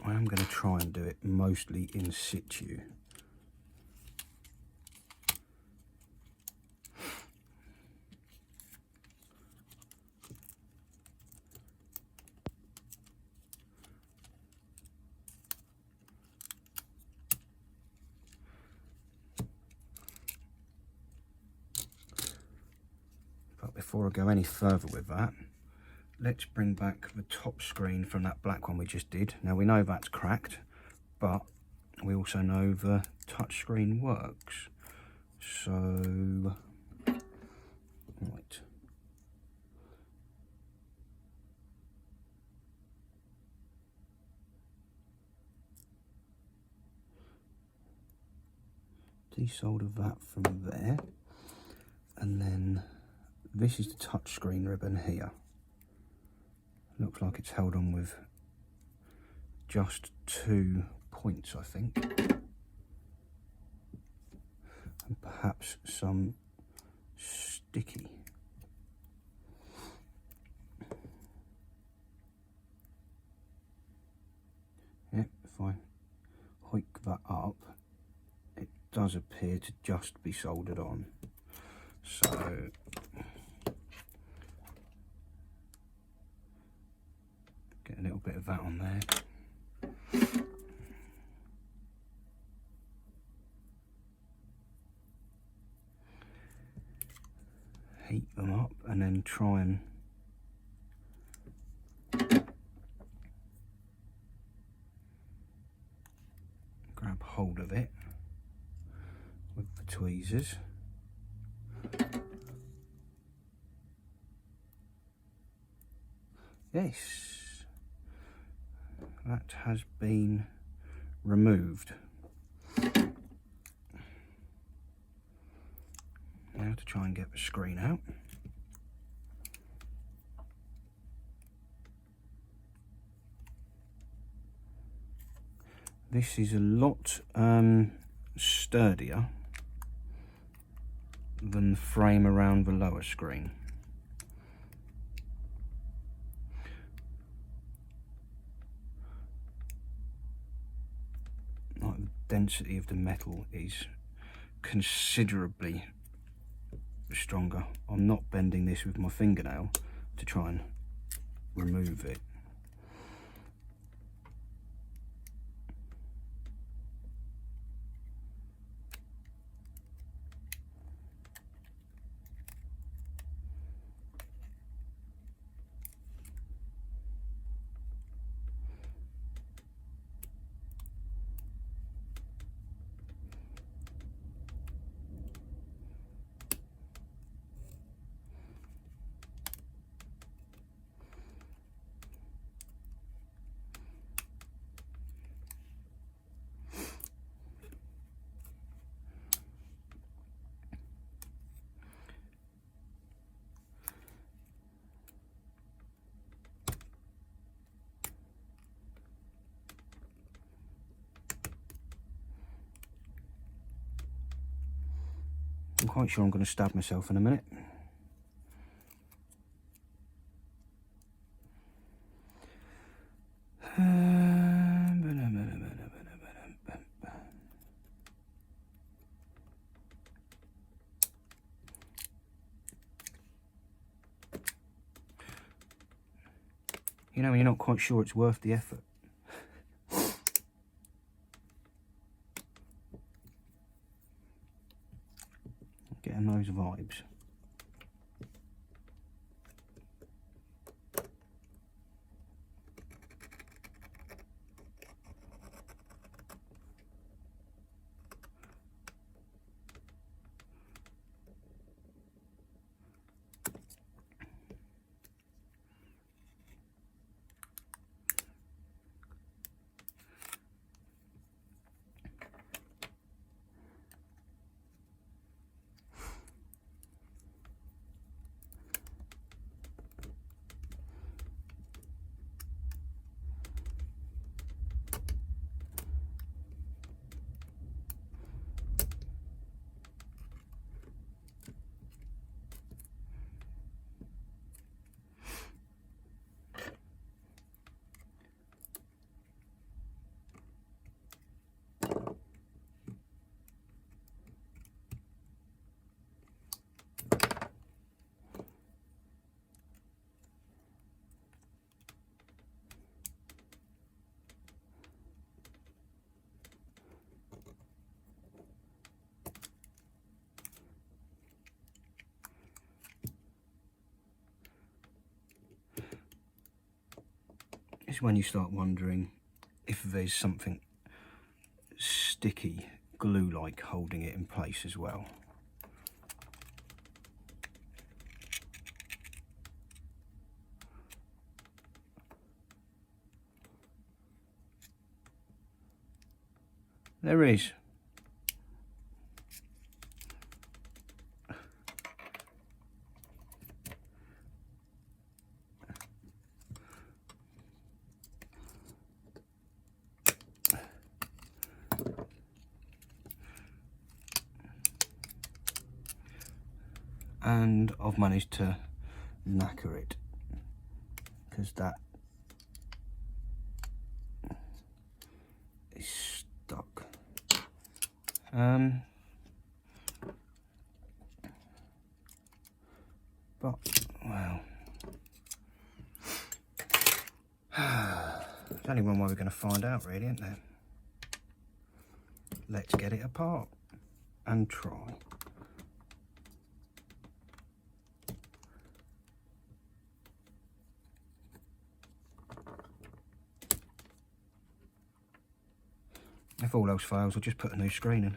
I am going to try and do it mostly in situ. But before I go any further with that, let's bring back the top screen from that black one we just did. Now we know that's cracked, but we also know the touch screen works. So, right. Desolder that from there. And then this is the touch screen ribbon here. Looks like it's held on with just 2 points, I think. And perhaps some sticky. Yeah, if I hoik that up, it does appear to just be soldered on. So get a little bit of that on there. Heat them up and then try and grab hold of it with the tweezers. Yes, that has been removed. Now to try and get the screen out. This is a lot sturdier than the frame around the lower screen. Like the density of the metal is considerably stronger. I'm not bending this with my fingernail to try and remove it. I'm quite sure I'm going to stab myself in a minute. You know, when you're not quite sure it's worth the effort. Getting those vibes. It's when you start wondering if there's something sticky, glue-like, holding it in place as well. There is. And I've managed to knacker it, because that is stuck. But, well, there's only one way we're going to find out, really, isn't there? Let's get it apart and try. If all else fails, I'll just put a new screen in.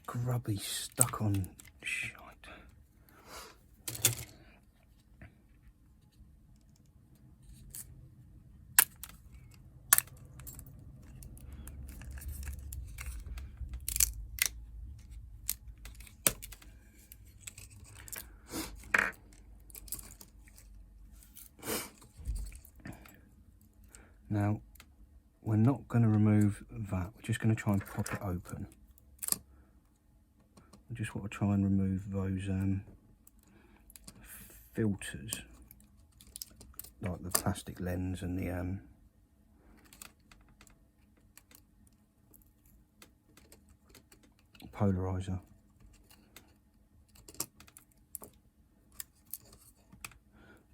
grubby, stuck on shite. Now, we're not going to remove that, we're just going to try and pop it open. I just want to try and remove those filters, like the plastic lens and the polarizer.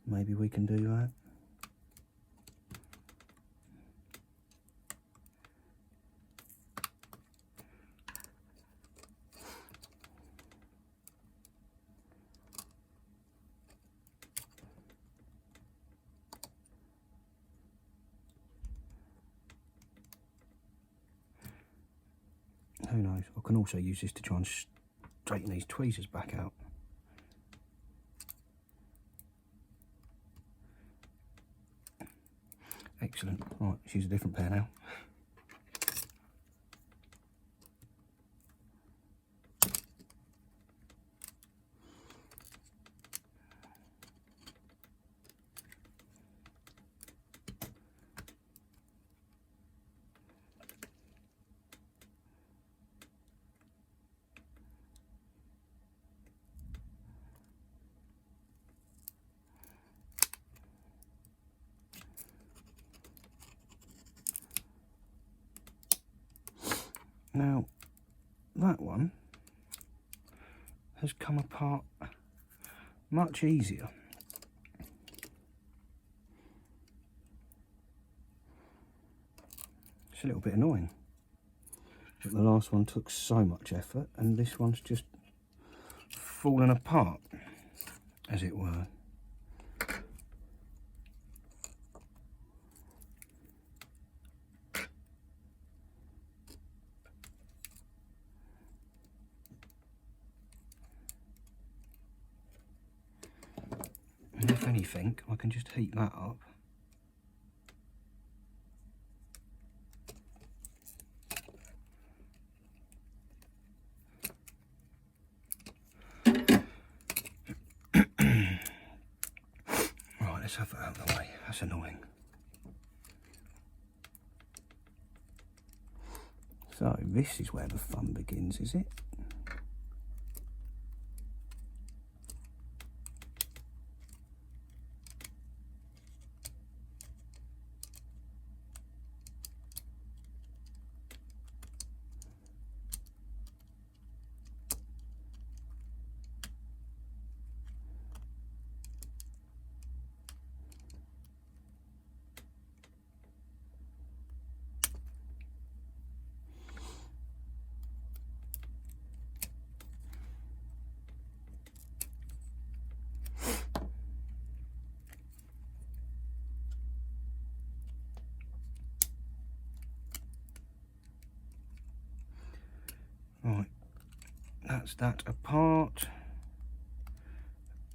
Maybe we can do that. Who knows? I can also use this to try and straighten these tweezers back out. Excellent. Right, let's use a different pair now. Now, that one has come apart much easier. It's a little bit annoying. But the last one took so much effort, and this one's just fallen apart, as it were. And if anything, I can just heat that up. Right, let's have that out of the way. That's annoying. So, this is where the fun begins, is it? Right, that's that apart.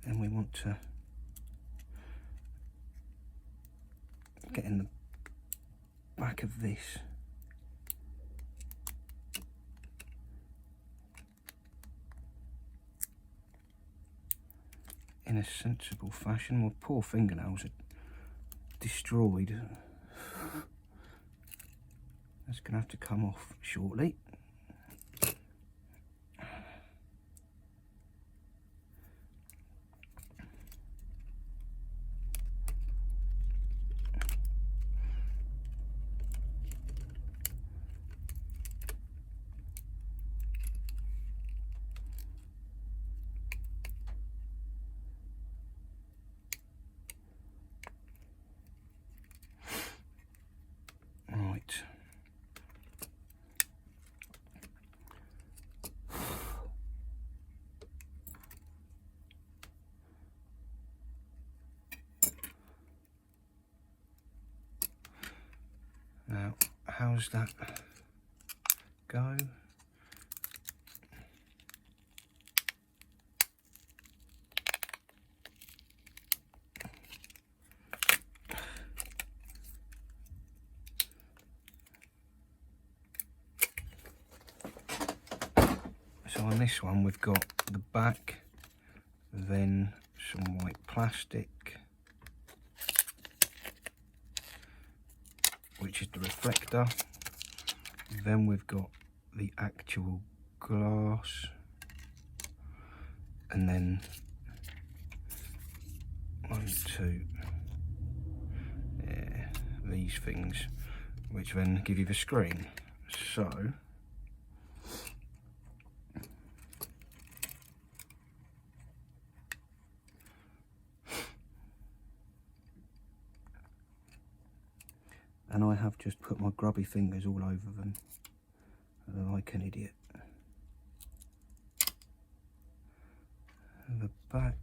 And we want to get in the back of this. In a sensible fashion. My poor fingernails are destroyed. That's going to have to come off shortly. Right. Now, how's that go? So on this one we've got the back, then some white plastic, which is the reflector. Then we've got the actual glass, and then 1, 2, yeah, these things, which then give you the screen. So and I have just put my grubby fingers all over them like an idiot. The back.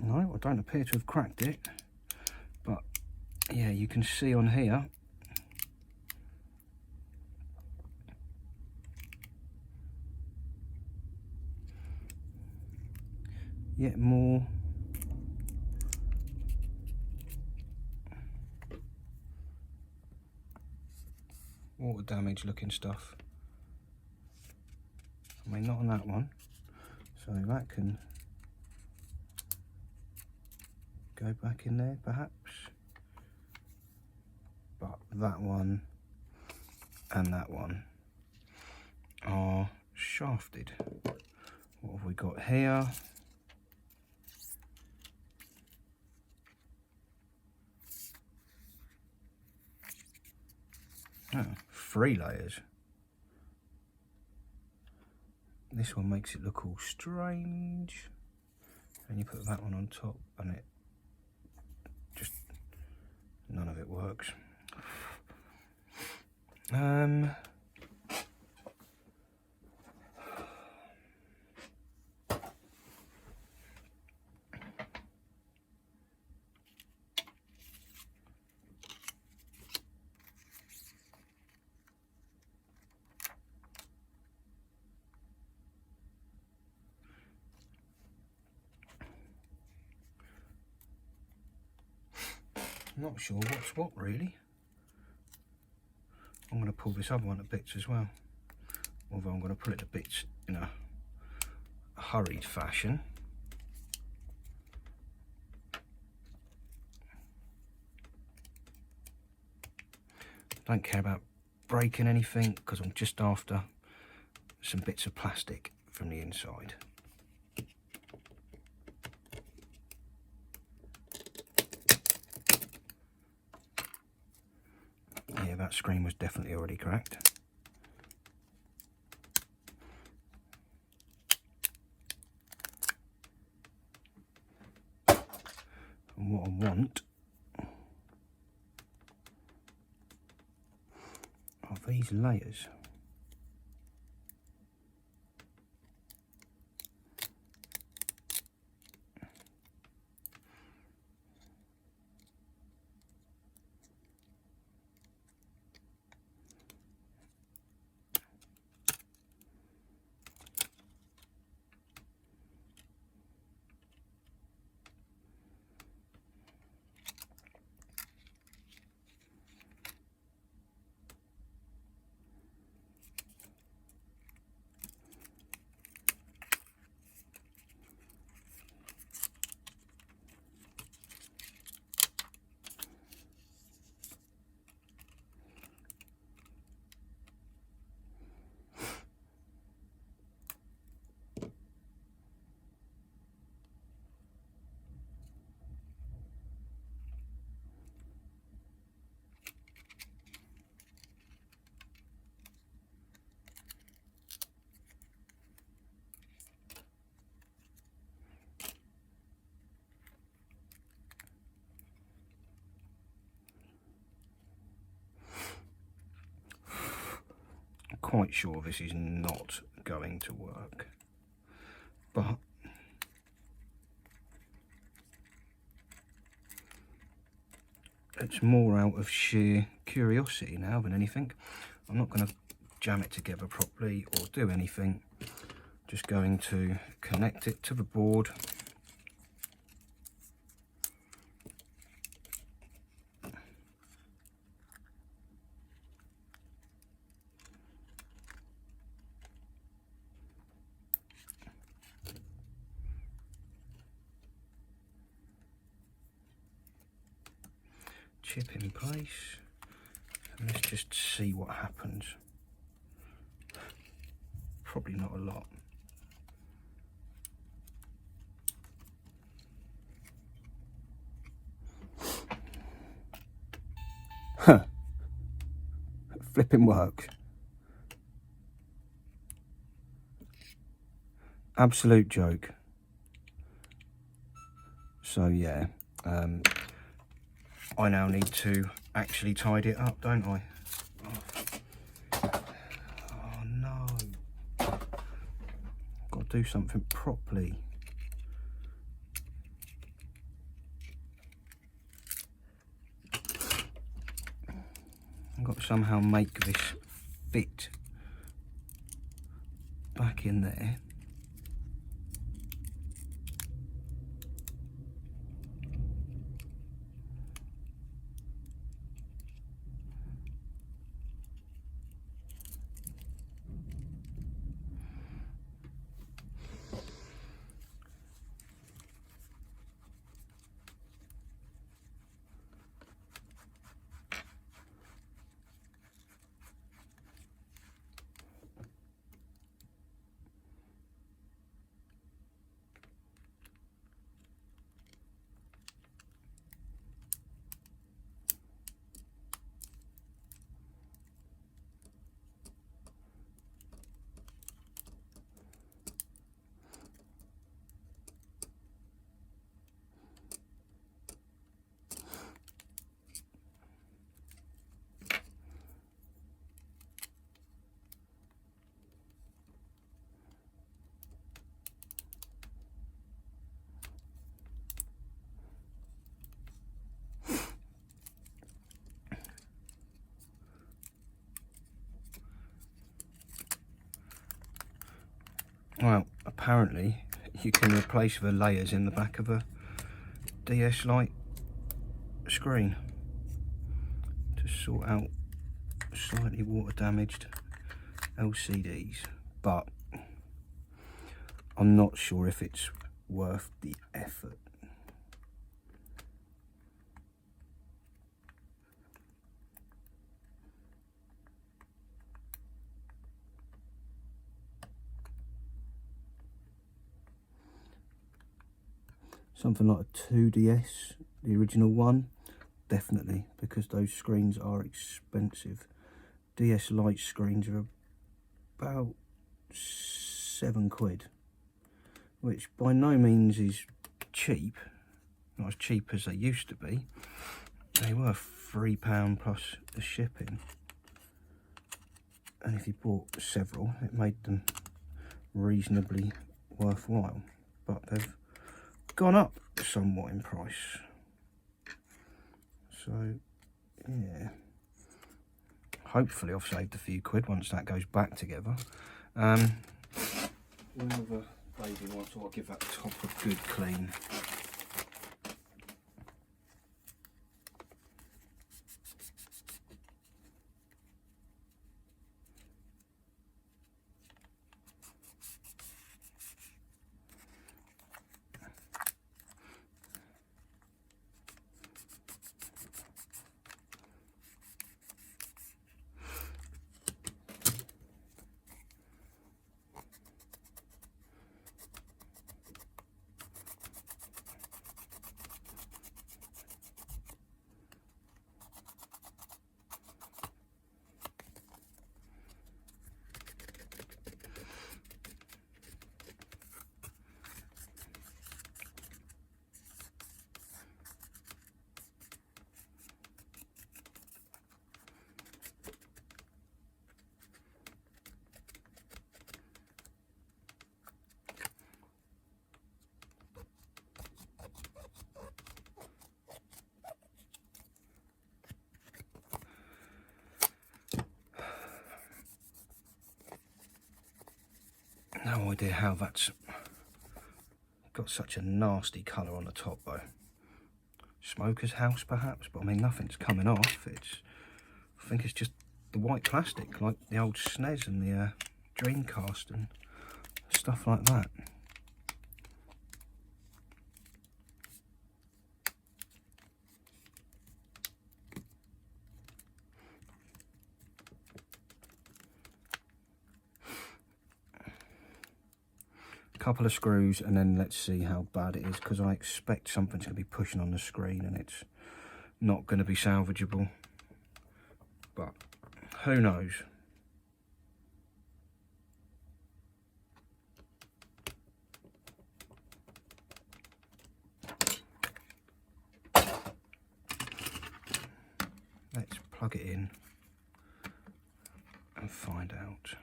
No, I don't appear to have cracked it, but yeah, you can see on here yet more water damage looking stuff. I mean, not on that one, so that can go back in there perhaps, but that one and that one are shafted. What have we got here? Oh, 3 layers. This one makes it look all strange, and you put that one on top and it just, none of it works. Not sure what's what really. I'm going to pull this other one to bits as well, although I'm going to pull it to bits in a hurried fashion. Don't care about breaking anything because I'm just after some bits of plastic from the inside. Yeah, that screen was definitely already cracked. And what I want are these layers. quite sure this is not going to work, but it's more out of sheer curiosity now than anything. I'm not going to jam it together properly or do anything. Just going to connect it to the board. Chip in place, and let's just see what happens. Probably not a lot. Huh. Flipping works. Absolute joke. So yeah, I now need to actually tidy it up, don't I? Oh no. Got to do something properly. I've got to somehow make this fit back in there. Well, apparently you can replace the layers in the back of a DS Lite screen to sort out slightly water damaged LCDs, but I'm not sure if it's worth the effort. Something like a 2DS, the original one, definitely, because those screens are expensive. DS Lite screens are about £7, which by no means is cheap, not as cheap as they used to be. They were £3 plus the shipping, and if you bought several, it made them reasonably worthwhile, but they've gone up somewhat in price. So yeah, hopefully I've saved a few quid once that goes back together. Where the baby wants, I'll give that top a good clean. idea how that's got such a nasty colour on the top though. Smoker's house perhaps, but I mean nothing's coming off. I think it's just the white plastic, like the old SNES and the Dreamcast and stuff like that. Couple of screws and then let's see how bad it is, because I expect something's going to be pushing on the screen and it's not going to be salvageable, but who knows. Let's plug it in and find out.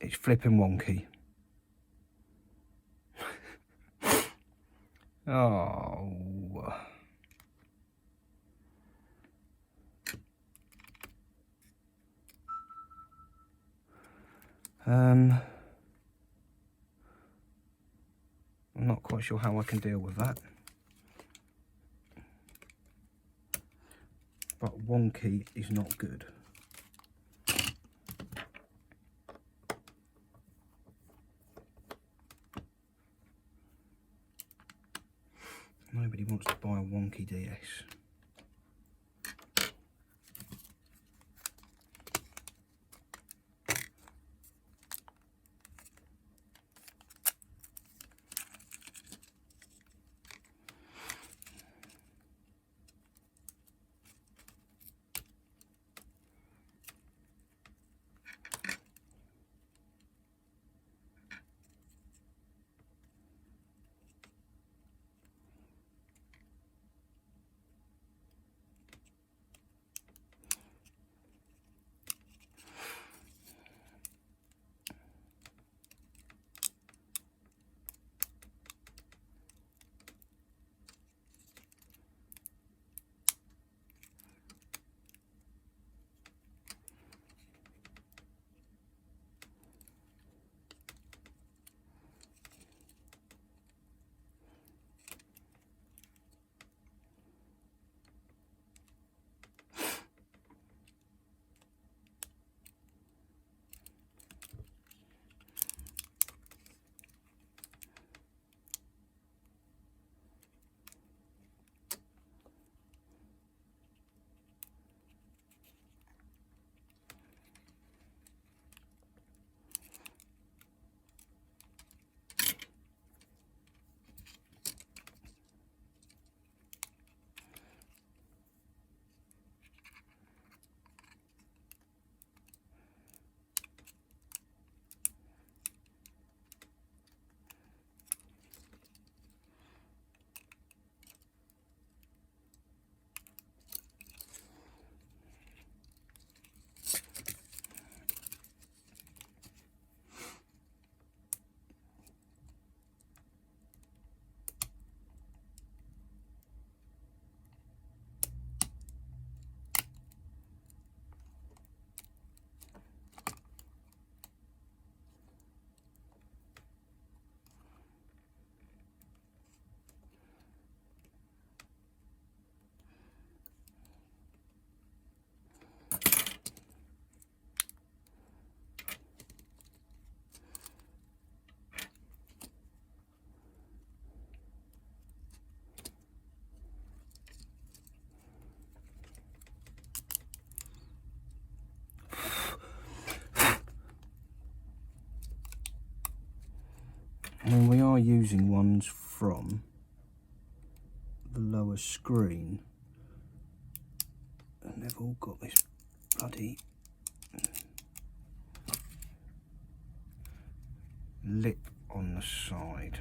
It's flipping wonky. Oh. I'm not quite sure how I can deal with that. But wonky is not good. Nobody wants to buy a wonky DS. I mean, we are using ones from the lower screen, and they've all got this bloody lip on the side.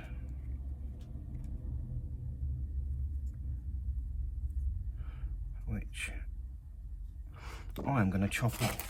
Which I am going to chop off.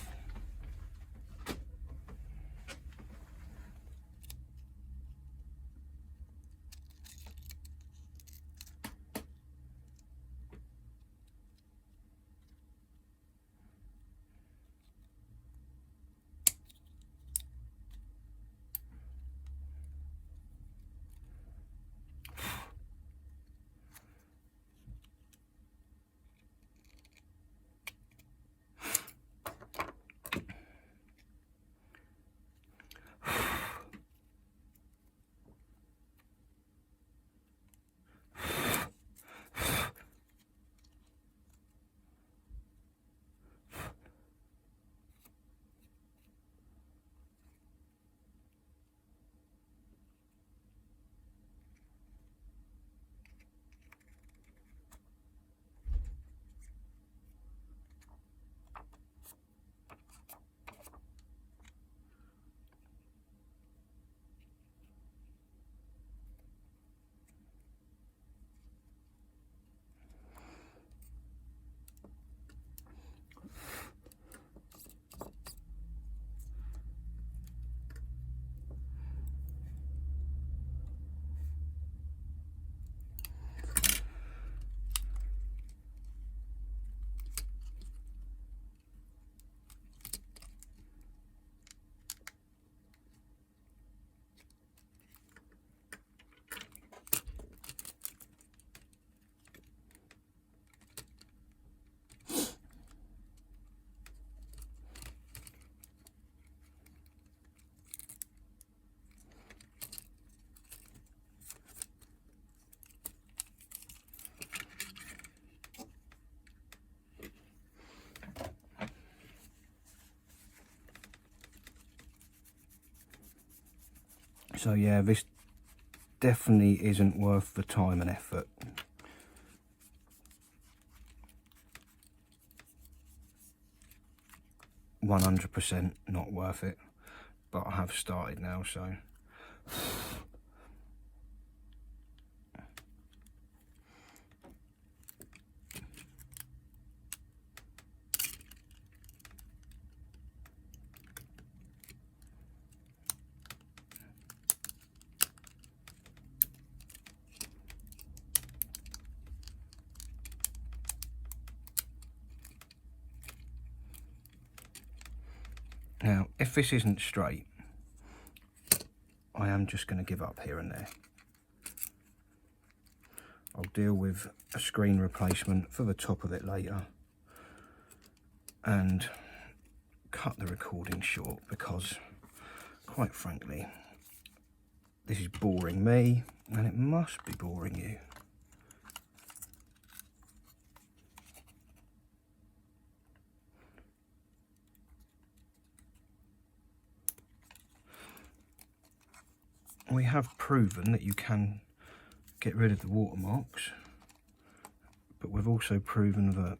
So yeah, this definitely isn't worth the time and effort. %100% not worth it, but I have started now, so now if this isn't straight, I am just going to give up here and there. I'll deal with a screen replacement for the top of it later and cut the recording short because, quite frankly, this is boring me and it must be boring you. We have proven that you can get rid of the watermarks, but we've also proven that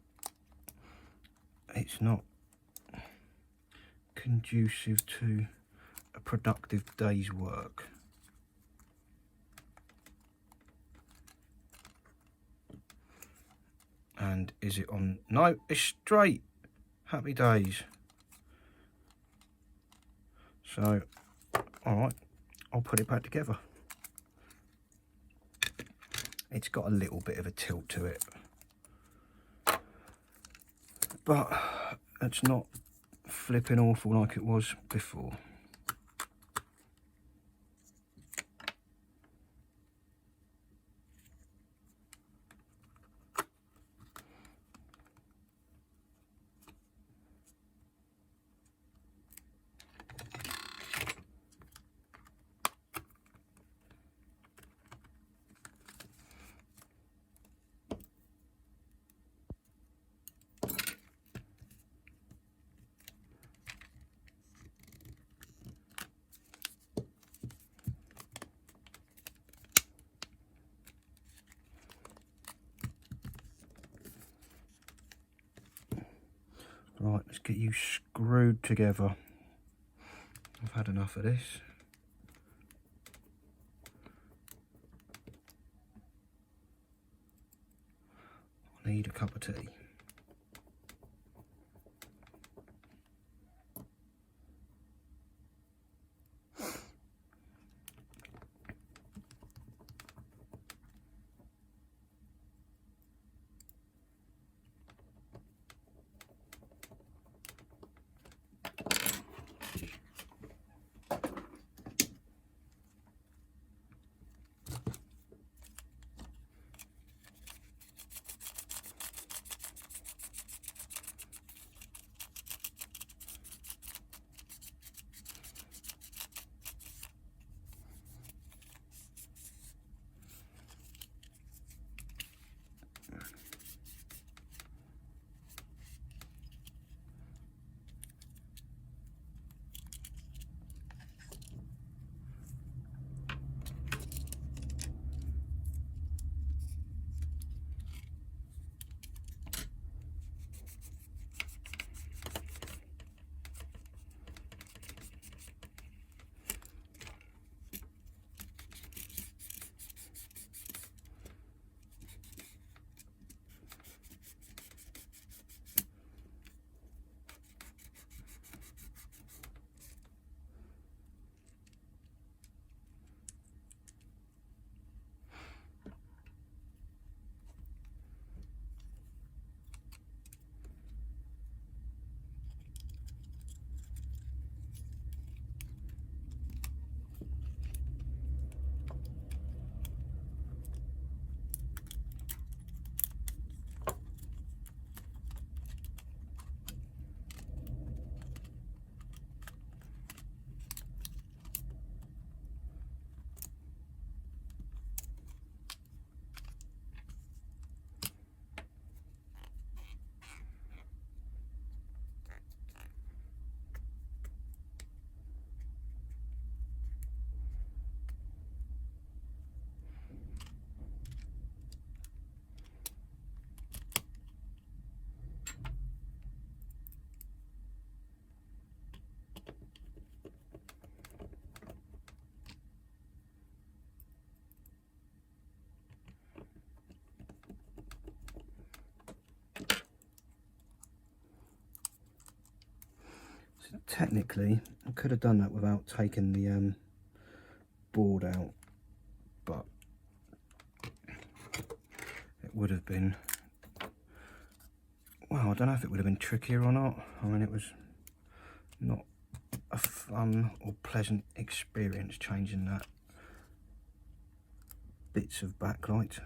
it's not conducive to a productive day's work. And is it on? No, it's straight. Happy days. So, all right, I'll put it back together. It's got a little bit of a tilt to it, but it's not flipping awful like it was before. Right, let's get you screwed together. I've had enough of this. I need a cup of tea. technically I could have done that without taking the board out, but it would have been, well, I don't know if it would have been trickier or not. I mean, it was not a fun or pleasant experience changing that bits of backlight.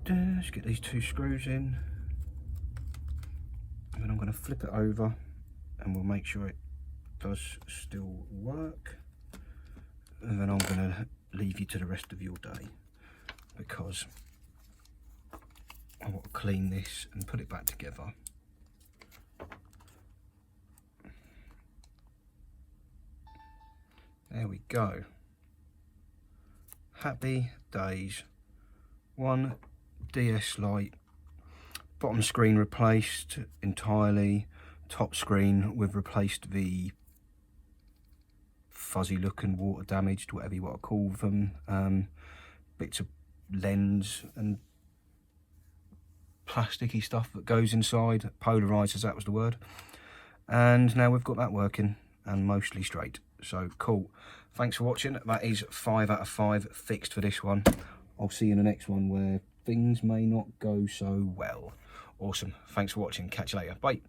Let's get these 2 screws in, and then I'm going to flip it over and we'll make sure it does still work, and then I'm going to leave you to the rest of your day, because I want to clean this and put it back together. There we go. Happy days. One DS Lite, bottom screen replaced entirely, top screen we've replaced the fuzzy looking water damaged, whatever you want to call them, bits of lens and plasticky stuff that goes inside, polarizers, that was the word, and now we've got that working and mostly straight. So cool, thanks for watching. That is 5 out of 5 fixed for this one. I'll see you in the next one where things may not go so well. Awesome, thanks for watching, catch you later, bye.